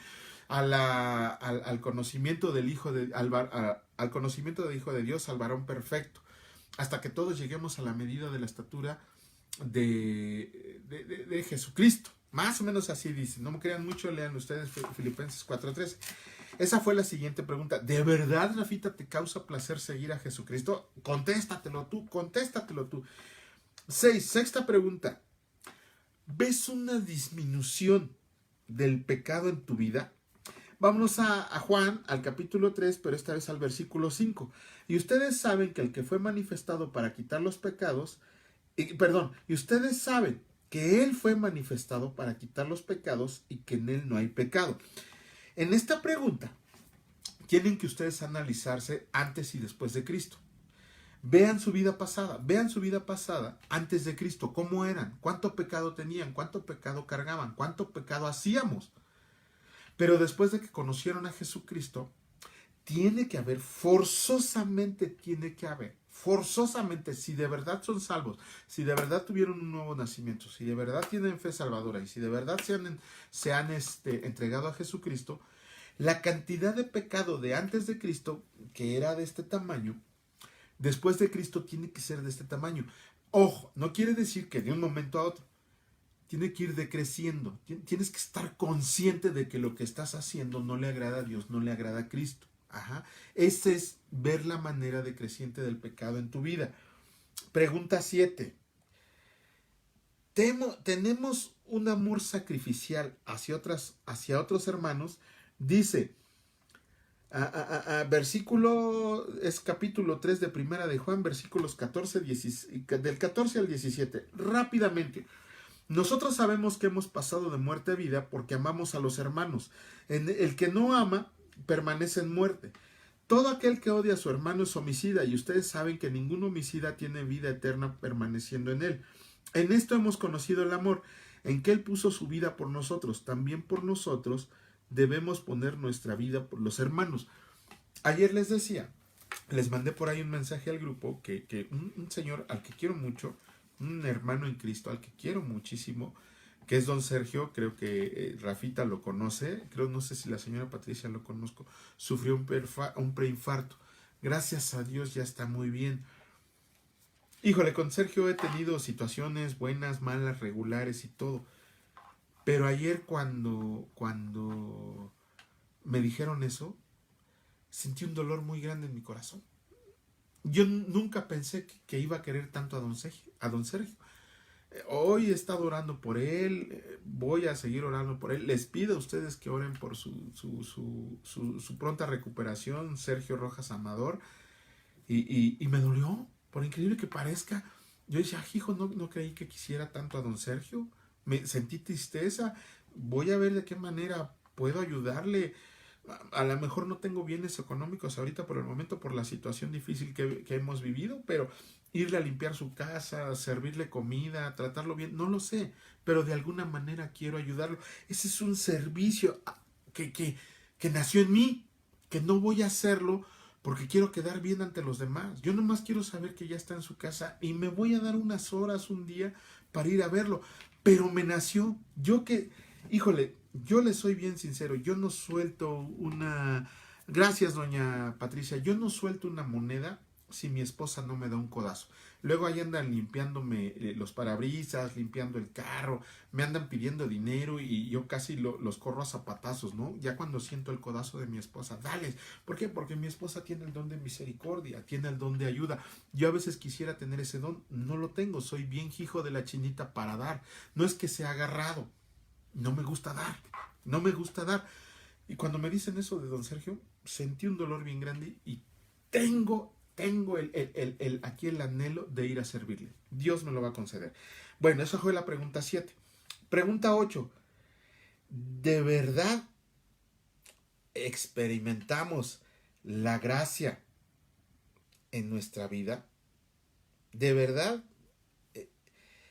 al conocimiento del Hijo al conocimiento del Hijo de Dios, al varón perfecto, hasta que todos lleguemos a la medida de la estatura de Jesucristo. Más o menos así dice. No me crean mucho, lean ustedes Filipenses 4:13. Esa fue la siguiente pregunta. ¿De verdad, Rafita, te causa placer seguir a Jesucristo? Contéstatelo tú. 6, sexta pregunta. ¿Ves una disminución del pecado en tu vida? Vámonos a Juan, al capítulo 3, pero esta vez al versículo 5. Y ustedes saben que el que fue manifestado para quitar los pecados, y ustedes saben que Él fue manifestado para quitar los pecados y que en Él no hay pecado. En esta pregunta, tienen que ustedes analizarse antes y después de Cristo. Vean su vida pasada antes de Cristo, cómo eran, cuánto pecado tenían, cuánto pecado cargaban, cuánto pecado hacíamos. Pero después de que conocieron a Jesucristo, forzosamente, si de verdad son salvos, si de verdad tuvieron un nuevo nacimiento, si de verdad tienen fe salvadora y si de verdad se han entregado a Jesucristo, la cantidad de pecado de antes de Cristo, que era de este tamaño, después de Cristo tiene que ser de este tamaño. Ojo, no quiere decir que de un momento a otro. Tiene que ir decreciendo. Tienes que estar consciente de que lo que estás haciendo no le agrada a Dios, no le agrada a Cristo. Ese es ver la manera decreciente del pecado en tu vida. Pregunta 7. ¿Tenemos un amor sacrificial hacia otros hermanos? Dice, es capítulo 3 de Primera de Juan, versículos del 14 al 17. Rápidamente. Nosotros sabemos que hemos pasado de muerte a vida porque amamos a los hermanos. El que no ama permanece en muerte. Todo aquel que odia a su hermano es homicida, y ustedes saben que ningún homicida tiene vida eterna permaneciendo en él. En esto hemos conocido el amor, en que Él puso su vida por nosotros. También por nosotros debemos poner nuestra vida por los hermanos. Ayer les decía, les mandé por ahí un mensaje al grupo que un señor al que quiero mucho, un hermano en Cristo al que quiero muchísimo, que es don Sergio, creo que Rafita lo conoce, creo, no sé si la señora Patricia lo conozco, sufrió un preinfarto. Gracias a Dios ya está muy bien. Híjole, con Sergio he tenido situaciones buenas, malas, regulares y todo. Pero ayer cuando me dijeron eso, sentí un dolor muy grande en mi corazón. Yo nunca pensé que iba a querer tanto a don Sergio. Hoy he estado orando por él, voy a seguir orando por él. Les pido a ustedes que oren por su pronta recuperación, Sergio Rojas Amador. Y me dolió, por increíble que parezca. Yo decía, hijo, no creí que quisiera tanto a don Sergio. Me sentí tristeza. Voy a ver de qué manera puedo ayudarle. A lo mejor no tengo bienes económicos ahorita por el momento por la situación difícil que hemos vivido, pero irle a limpiar su casa, servirle comida, tratarlo bien, no lo sé, pero de alguna manera quiero ayudarlo. Ese es un servicio que nació en mí, que no voy a hacerlo porque quiero quedar bien ante los demás. Yo nomás quiero saber que ya está en su casa y me voy a dar unas horas un día para ir a verlo, pero me nació. Híjole, yo le soy bien sincero, yo no suelto una... Gracias, doña Patricia, yo no suelto una moneda si mi esposa no me da un codazo. Luego ahí andan limpiándome los parabrisas, limpiando el carro, me andan pidiendo dinero y yo casi los corro a zapatazos, ¿no? Ya cuando siento el codazo de mi esposa, dales. ¿Por qué? Porque mi esposa tiene el don de misericordia, tiene el don de ayuda. Yo a veces quisiera tener ese don, no lo tengo, soy bien hijo de la chinita para dar. No es que sea agarrado, no me gusta dar, no me gusta dar. Y cuando me dicen eso de don Sergio, sentí un dolor bien grande y tengo aquí el anhelo de ir a servirle. Dios me lo va a conceder. Bueno, esa fue la pregunta 7. Pregunta 8. ¿De verdad experimentamos la gracia en nuestra vida? ¿De verdad?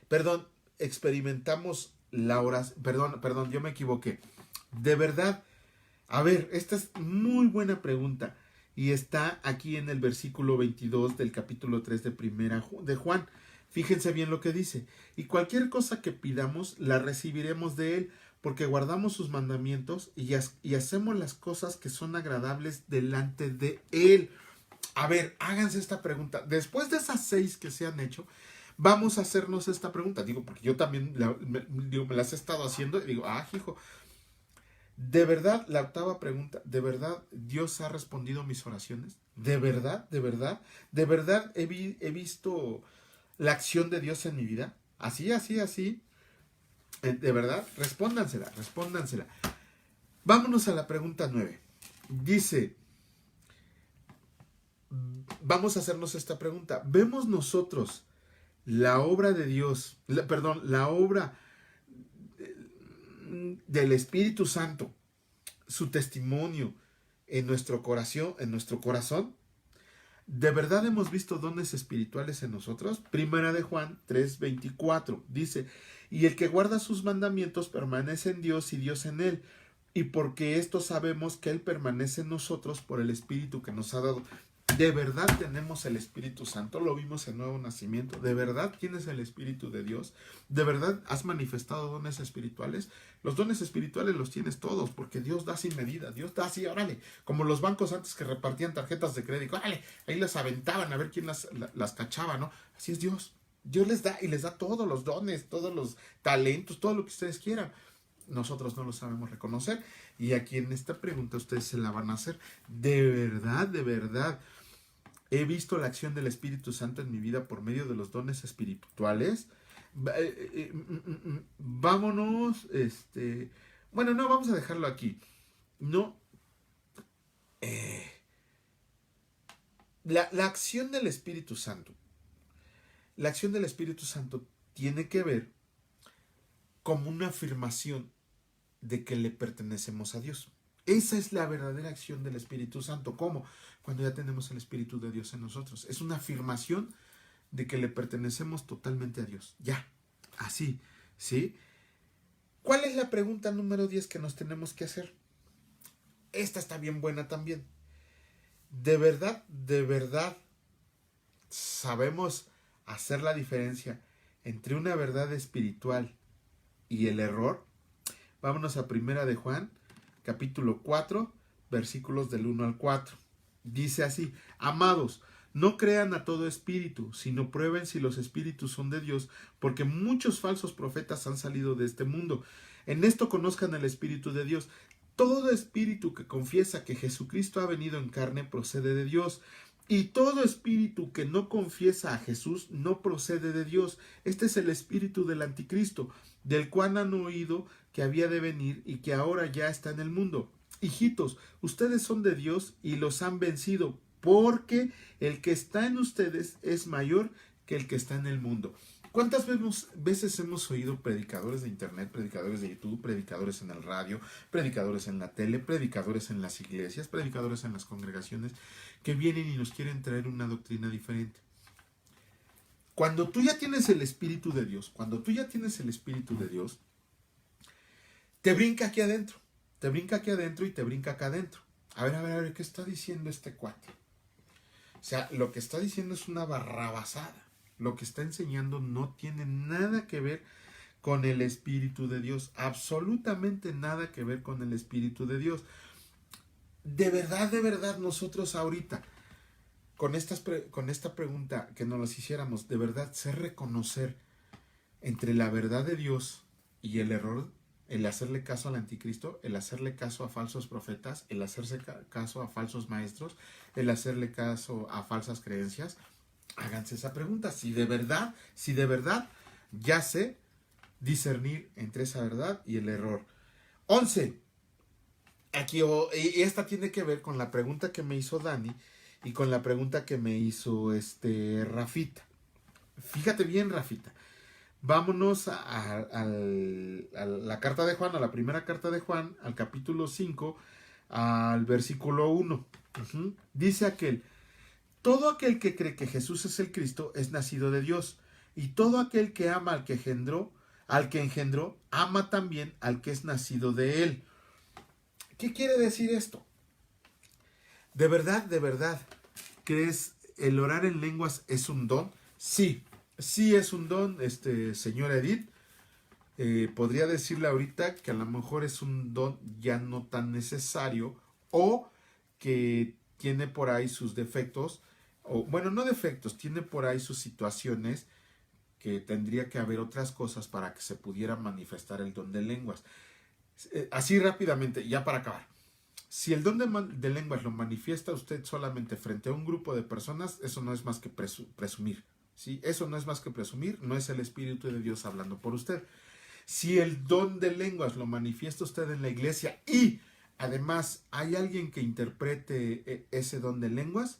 Perdón, experimentamos la oración. Perdón, yo me equivoqué. ¿De verdad? A ver, esta es muy buena pregunta. Y está aquí en el versículo 22 del capítulo 3 de Juan. Fíjense bien lo que dice. Y cualquier cosa que pidamos, la recibiremos de Él, porque guardamos sus mandamientos y hacemos las cosas que son agradables delante de Él. A ver, háganse esta pregunta. Después de esas 6 que se han hecho, vamos a hacernos esta pregunta. Digo, porque yo también me las he estado haciendo y digo, hijo, ¿de verdad, la octava pregunta, de verdad Dios ha respondido mis oraciones? ¿De verdad? ¿De verdad? ¿De verdad he visto la acción de Dios en mi vida? Así, así, así. ¿De verdad? Respóndansela. Vámonos a la pregunta 9. Dice, vamos a hacernos esta pregunta. ¿Vemos nosotros la obra de Dios, la obra del Espíritu Santo, su testimonio en nuestro corazón? ¿De verdad hemos visto dones espirituales en nosotros? Primera de Juan 3:24 dice, y el que guarda sus mandamientos permanece en Dios y Dios en él, y porque esto sabemos que él permanece en nosotros por el Espíritu que nos ha dado. ¿De verdad tenemos el Espíritu Santo? Lo vimos en Nuevo Nacimiento. ¿De verdad tienes el Espíritu de Dios? ¿De verdad has manifestado dones espirituales? Los dones espirituales los tienes todos, porque Dios da sin medida. Dios da así, órale. Como los bancos antes que repartían tarjetas de crédito. Órale, ahí las aventaban a ver quién las cachaba, ¿no? Así es Dios. Dios les da y les da todos los dones, todos los talentos, todo lo que ustedes quieran. Nosotros no lo sabemos reconocer. Y aquí en esta pregunta ustedes se la van a hacer. ¿De verdad, de verdad he visto la acción del Espíritu Santo en mi vida por medio de los dones espirituales? Vámonos, bueno, no, vamos a dejarlo aquí. No. La acción del Espíritu Santo. La acción del Espíritu Santo tiene que ver como una afirmación de que le pertenecemos a Dios. Esa es la verdadera acción del Espíritu Santo. ¿Cómo? Cuando ya tenemos el Espíritu de Dios en nosotros. Es una afirmación de que le pertenecemos totalmente a Dios. Ya, así, ¿sí? ¿Cuál es la pregunta número 10 que nos tenemos que hacer? Esta está bien buena también. De verdad, sabemos hacer la diferencia entre una verdad espiritual y el error? Vámonos a Primera de Juan, capítulo 4, versículos del 1 al 4. Dice así: amados, no crean a todo espíritu, sino prueben si los espíritus son de Dios, porque muchos falsos profetas han salido de este mundo. En esto conozcan el Espíritu de Dios. Todo espíritu que confiesa que Jesucristo ha venido en carne procede de Dios. Y todo espíritu que no confiesa a Jesús no procede de Dios. Este es el espíritu del anticristo, del cual han oído que había de venir y que ahora ya está en el mundo. Hijitos, ustedes son de Dios y los han vencido, porque el que está en ustedes es mayor que el que está en el mundo. ¿Cuántas veces hemos oído predicadores de internet, predicadores de YouTube, predicadores en el radio, predicadores en la tele, predicadores en las iglesias, predicadores en las congregaciones, que vienen y nos quieren traer una doctrina diferente? Cuando tú ya tienes el Espíritu de Dios, te brinca aquí adentro, y te brinca acá adentro. A ver, ¿qué está diciendo este cuate? O sea, lo que está diciendo es una barrabasada. Lo que está enseñando no tiene nada que ver con el Espíritu de Dios. Absolutamente nada que ver con el Espíritu de Dios. De verdad, nosotros ahorita, con esta pregunta que nos las hiciéramos, de verdad, sé reconocer entre la verdad de Dios y el error, el hacerle caso al anticristo, el hacerle caso a falsos profetas, el hacerse caso a falsos maestros, el hacerle caso a falsas creencias. Háganse esa pregunta. Si de verdad ya sé discernir entre esa verdad y el error. 11. Y esta tiene que ver con la pregunta que me hizo Dani y con la pregunta que me hizo Rafita. Fíjate bien, Rafita. Vámonos a la carta de Juan, a la primera carta de Juan, al capítulo 5, al versículo 1. Dice aquel: todo aquel que cree que Jesús es el Cristo es nacido de Dios, y todo aquel que ama al que engendró, ama también al que es nacido de él. ¿Qué quiere decir esto? ¿De verdad, crees el orar en lenguas es un don? Sí es un don, señora Edith. Podría decirle ahorita que a lo mejor es un don ya no tan necesario, o que tiene por ahí sus defectos, o bueno, no defectos, tiene por ahí sus situaciones que tendría que haber otras cosas para que se pudiera manifestar el don de lenguas. Así rápidamente, ya para acabar. Si el don de lenguas lo manifiesta usted solamente frente a un grupo de personas, eso no es más que presumir. ¿Sí? Eso no es más que presumir, no es el Espíritu de Dios hablando por usted. Si el don de lenguas lo manifiesta usted en la iglesia y además hay alguien que interprete ese don de lenguas,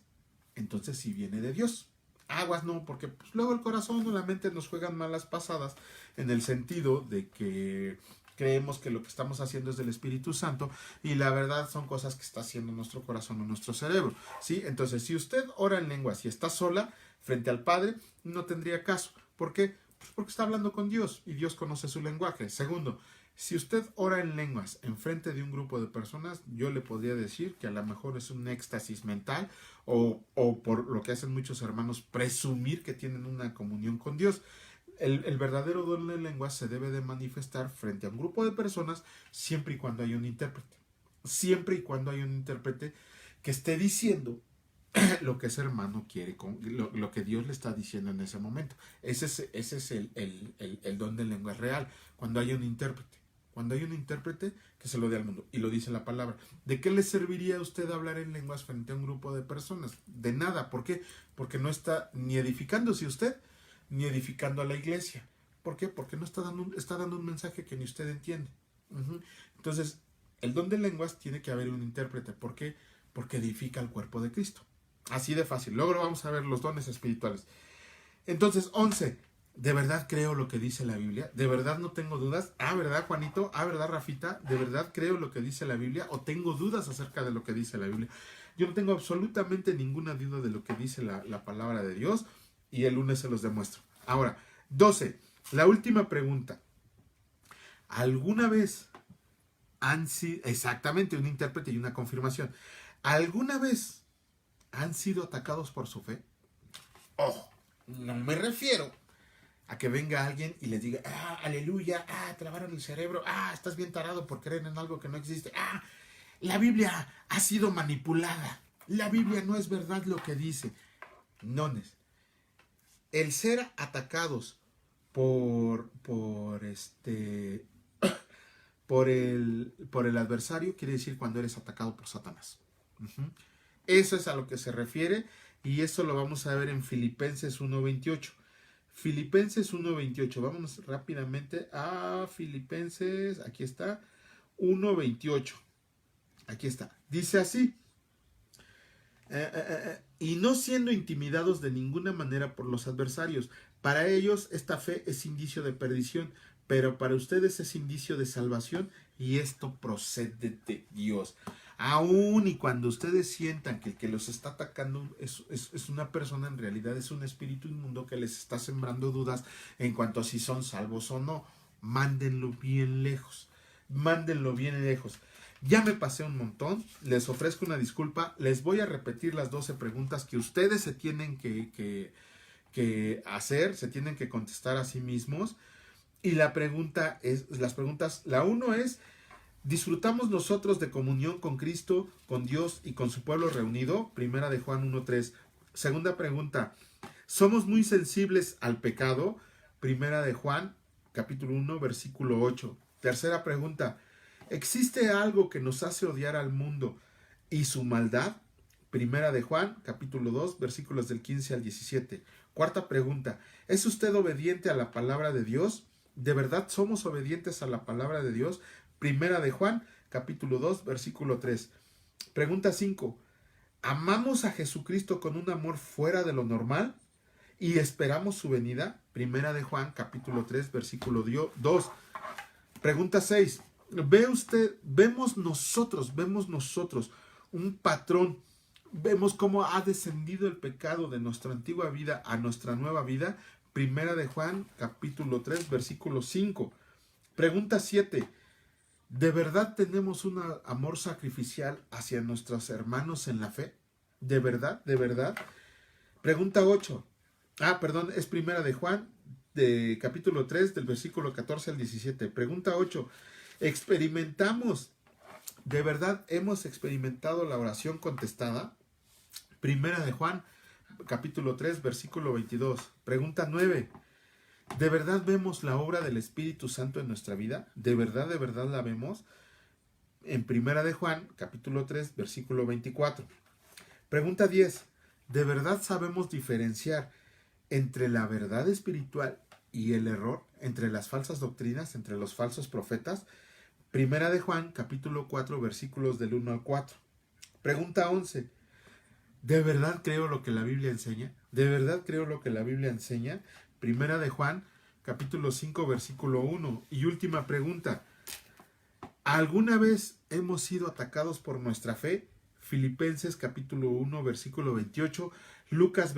entonces sí viene de Dios. Aguas no, porque pues, luego el corazón o la mente nos juegan malas pasadas, en el sentido de que creemos que lo que estamos haciendo es del Espíritu Santo, y la verdad son cosas que está haciendo nuestro corazón o nuestro cerebro, ¿sí? Entonces, si usted ora en lenguas y está sola frente al Padre, no tendría caso. ¿Por qué? Pues porque está hablando con Dios y Dios conoce su lenguaje. Segundo, si usted ora en lenguas en frente de un grupo de personas, yo le podría decir que a lo mejor es un éxtasis mental, o por lo que hacen muchos hermanos, presumir que tienen una comunión con Dios. El verdadero don de lenguas se debe de manifestar frente a un grupo de personas siempre y cuando haya un intérprete. Siempre y cuando haya un intérprete que esté diciendo lo que ese hermano quiere, lo que Dios le está diciendo en ese momento. Ese es el don de lengua real, cuando hay un intérprete. Cuando hay un intérprete que se lo dé al mundo, y lo dice la palabra. ¿De qué le serviría a usted hablar en lenguas frente a un grupo de personas? De nada. ¿Por qué? Porque no está ni edificándose usted, ni edificando a la iglesia. ¿Por qué? Porque no está dando un mensaje que ni usted entiende. Entonces, el don de lenguas tiene que haber un intérprete. ¿Por qué? Porque edifica al cuerpo de Cristo. Así de fácil. Luego vamos a ver los dones espirituales. Entonces, 11. ¿De verdad creo lo que dice la Biblia? ¿De verdad no tengo dudas? ¿Verdad, Juanito? ¿Verdad, Rafita? ¿De verdad creo lo que dice la Biblia? ¿O tengo dudas acerca de lo que dice la Biblia? Yo no tengo absolutamente ninguna duda de lo que dice la palabra de Dios, y el lunes se los demuestro. Ahora, 12. La última pregunta. ¿Alguna vez han sido, exactamente, un intérprete y una confirmación, ¿alguna vez han sido atacados por su fe? Ojo, no me refiero a que venga alguien y les diga, aleluya, te lavaron el cerebro, estás bien tarado por creer en algo que no existe, la Biblia ha sido manipulada, la Biblia no es verdad lo que dice. No, el ser atacados por el adversario quiere decir cuando eres atacado por Satanás. Eso es a lo que se refiere, y eso lo vamos a ver en Filipenses 1:28. Filipenses 1:28. Vámonos rápidamente a Filipenses. Aquí está. 1:28. Aquí está. Dice así. Y no siendo intimidados de ninguna manera por los adversarios. Para ellos esta fe es indicio de perdición, pero para ustedes es indicio de salvación, y esto procede de Dios. Aún y cuando ustedes sientan que el que los está atacando es una persona, en realidad es un espíritu inmundo que les está sembrando dudas en cuanto a si son salvos o no, mándenlo bien lejos. Mándenlo bien lejos. Ya me pasé un montón, les ofrezco una disculpa, les voy a repetir las 12 preguntas que ustedes se tienen que hacer, se tienen que contestar a sí mismos. Y las preguntas, la 1 es: ¿disfrutamos nosotros de comunión con Cristo, con Dios y con su pueblo reunido? Primera de Juan 1:3. Segunda pregunta: ¿somos muy sensibles al pecado? Primera de Juan, capítulo 1, versículo 8. Tercera pregunta: ¿existe algo que nos hace odiar al mundo y su maldad? Primera de Juan, capítulo 2, versículos del 15 al 17. Cuarta pregunta: ¿es usted obediente a la palabra de Dios? ¿De verdad somos obedientes a la palabra de Dios? Primera de Juan, capítulo 2, versículo 3. Pregunta 5. ¿Amamos a Jesucristo con un amor fuera de lo normal y esperamos su venida? Primera de Juan, capítulo 3, versículo 2. Pregunta 6. Vemos nosotros un patrón, vemos cómo ha descendido el pecado de nuestra antigua vida a nuestra nueva vida. Primera de Juan, capítulo 3, versículo 5. Pregunta 7. ¿De verdad tenemos un amor sacrificial hacia nuestros hermanos en la fe? ¿De verdad? ¿De verdad? Pregunta 8. Es Primera de Juan, de capítulo 3, del versículo 14 al 17. Pregunta 8. ¿De verdad hemos experimentado la oración contestada? Primera de Juan, capítulo 3, versículo 22. Pregunta 9. ¿De verdad vemos la obra del Espíritu Santo en nuestra vida? ¿De verdad la vemos? En Primera de Juan, capítulo 3, versículo 24. Pregunta 10. ¿De verdad sabemos diferenciar entre la verdad espiritual y el error, entre las falsas doctrinas, entre los falsos profetas? Primera de Juan, capítulo 4, versículos del 1 al 4. Pregunta 11. ¿De verdad creo lo que la Biblia enseña? ¿De verdad creo lo que la Biblia enseña? Primera de Juan, capítulo 5, versículo 1. Y última pregunta. ¿Alguna vez hemos sido atacados por nuestra fe? Filipenses, capítulo 1, versículo 28. Lucas,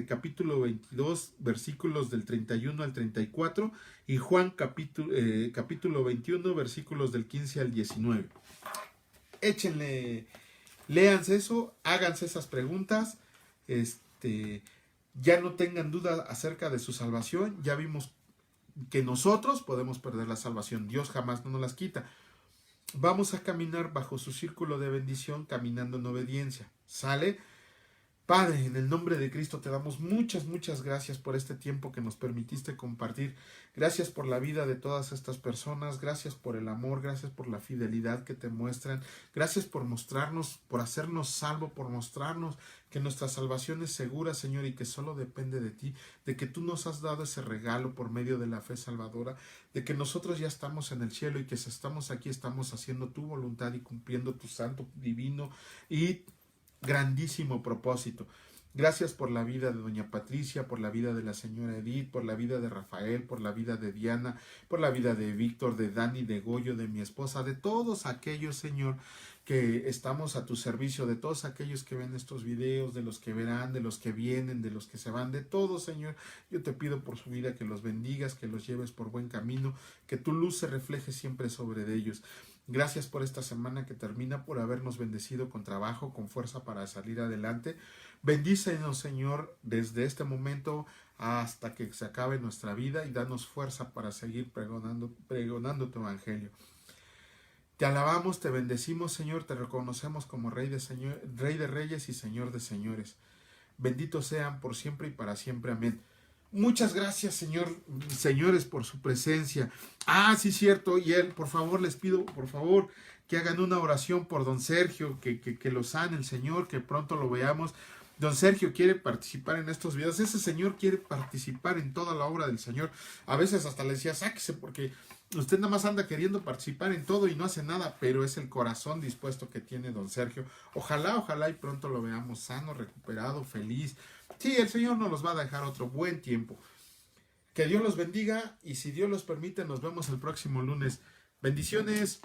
capítulo 22, versículos del 31 al 34. Y Juan, capítulo 21, versículos del 15 al 19. Échenle, léanse eso, háganse esas preguntas. Ya no tengan duda acerca de su salvación. Ya vimos que nosotros podemos perder la salvación. Dios jamás nos las quita. Vamos a caminar bajo su círculo de bendición, caminando en obediencia. ¿Sale? Padre, en el nombre de Cristo te damos muchas gracias por este tiempo que nos permitiste compartir. Gracias por la vida de todas estas personas. Gracias por el amor. Gracias por la fidelidad que te muestran. Gracias por mostrarnos, por hacernos salvo, por mostrarnos que nuestra salvación es segura, Señor, y que solo depende de ti, de que tú nos has dado ese regalo por medio de la fe salvadora, de que nosotros ya estamos en el cielo y que si estamos aquí estamos haciendo tu voluntad y cumpliendo tu santo, divino y grandísimo propósito. Gracias por la vida de doña Patricia, por la vida de la señora Edith, por la vida de Rafael, por la vida de Diana, por la vida de Víctor, de Dani, de Goyo, de mi esposa, de todos aquellos, Señor, que estamos a tu servicio, de todos aquellos que ven estos videos, de los que verán, de los que vienen, de los que se van, de todos, Señor. Yo te pido por su vida que los bendigas, que los lleves por buen camino, que tu luz se refleje siempre sobre de ellos. Gracias por esta semana que termina, por habernos bendecido con trabajo, con fuerza para salir adelante. Bendícenos, Señor, desde este momento hasta que se acabe nuestra vida y danos fuerza para seguir pregonando tu evangelio. Te alabamos, te bendecimos, Señor, te reconocemos como Rey de Reyes y Señor de Señores. Benditos sean por siempre y para siempre. Amén. Muchas gracias, señores, por su presencia. Ah, sí, cierto. Y por favor, les pido, por favor, que hagan una oración por don Sergio, que lo sane el Señor, que pronto lo veamos. Don Sergio quiere participar en estos videos. Ese señor quiere participar en toda la obra del Señor. A veces hasta le decía, sáquese, porque usted nada más anda queriendo participar en todo y no hace nada, pero es el corazón dispuesto que tiene don Sergio. Ojalá y pronto lo veamos sano, recuperado, feliz. Sí, el Señor nos los va a dejar otro buen tiempo. Que Dios los bendiga y si Dios los permite, nos vemos el próximo lunes. Bendiciones.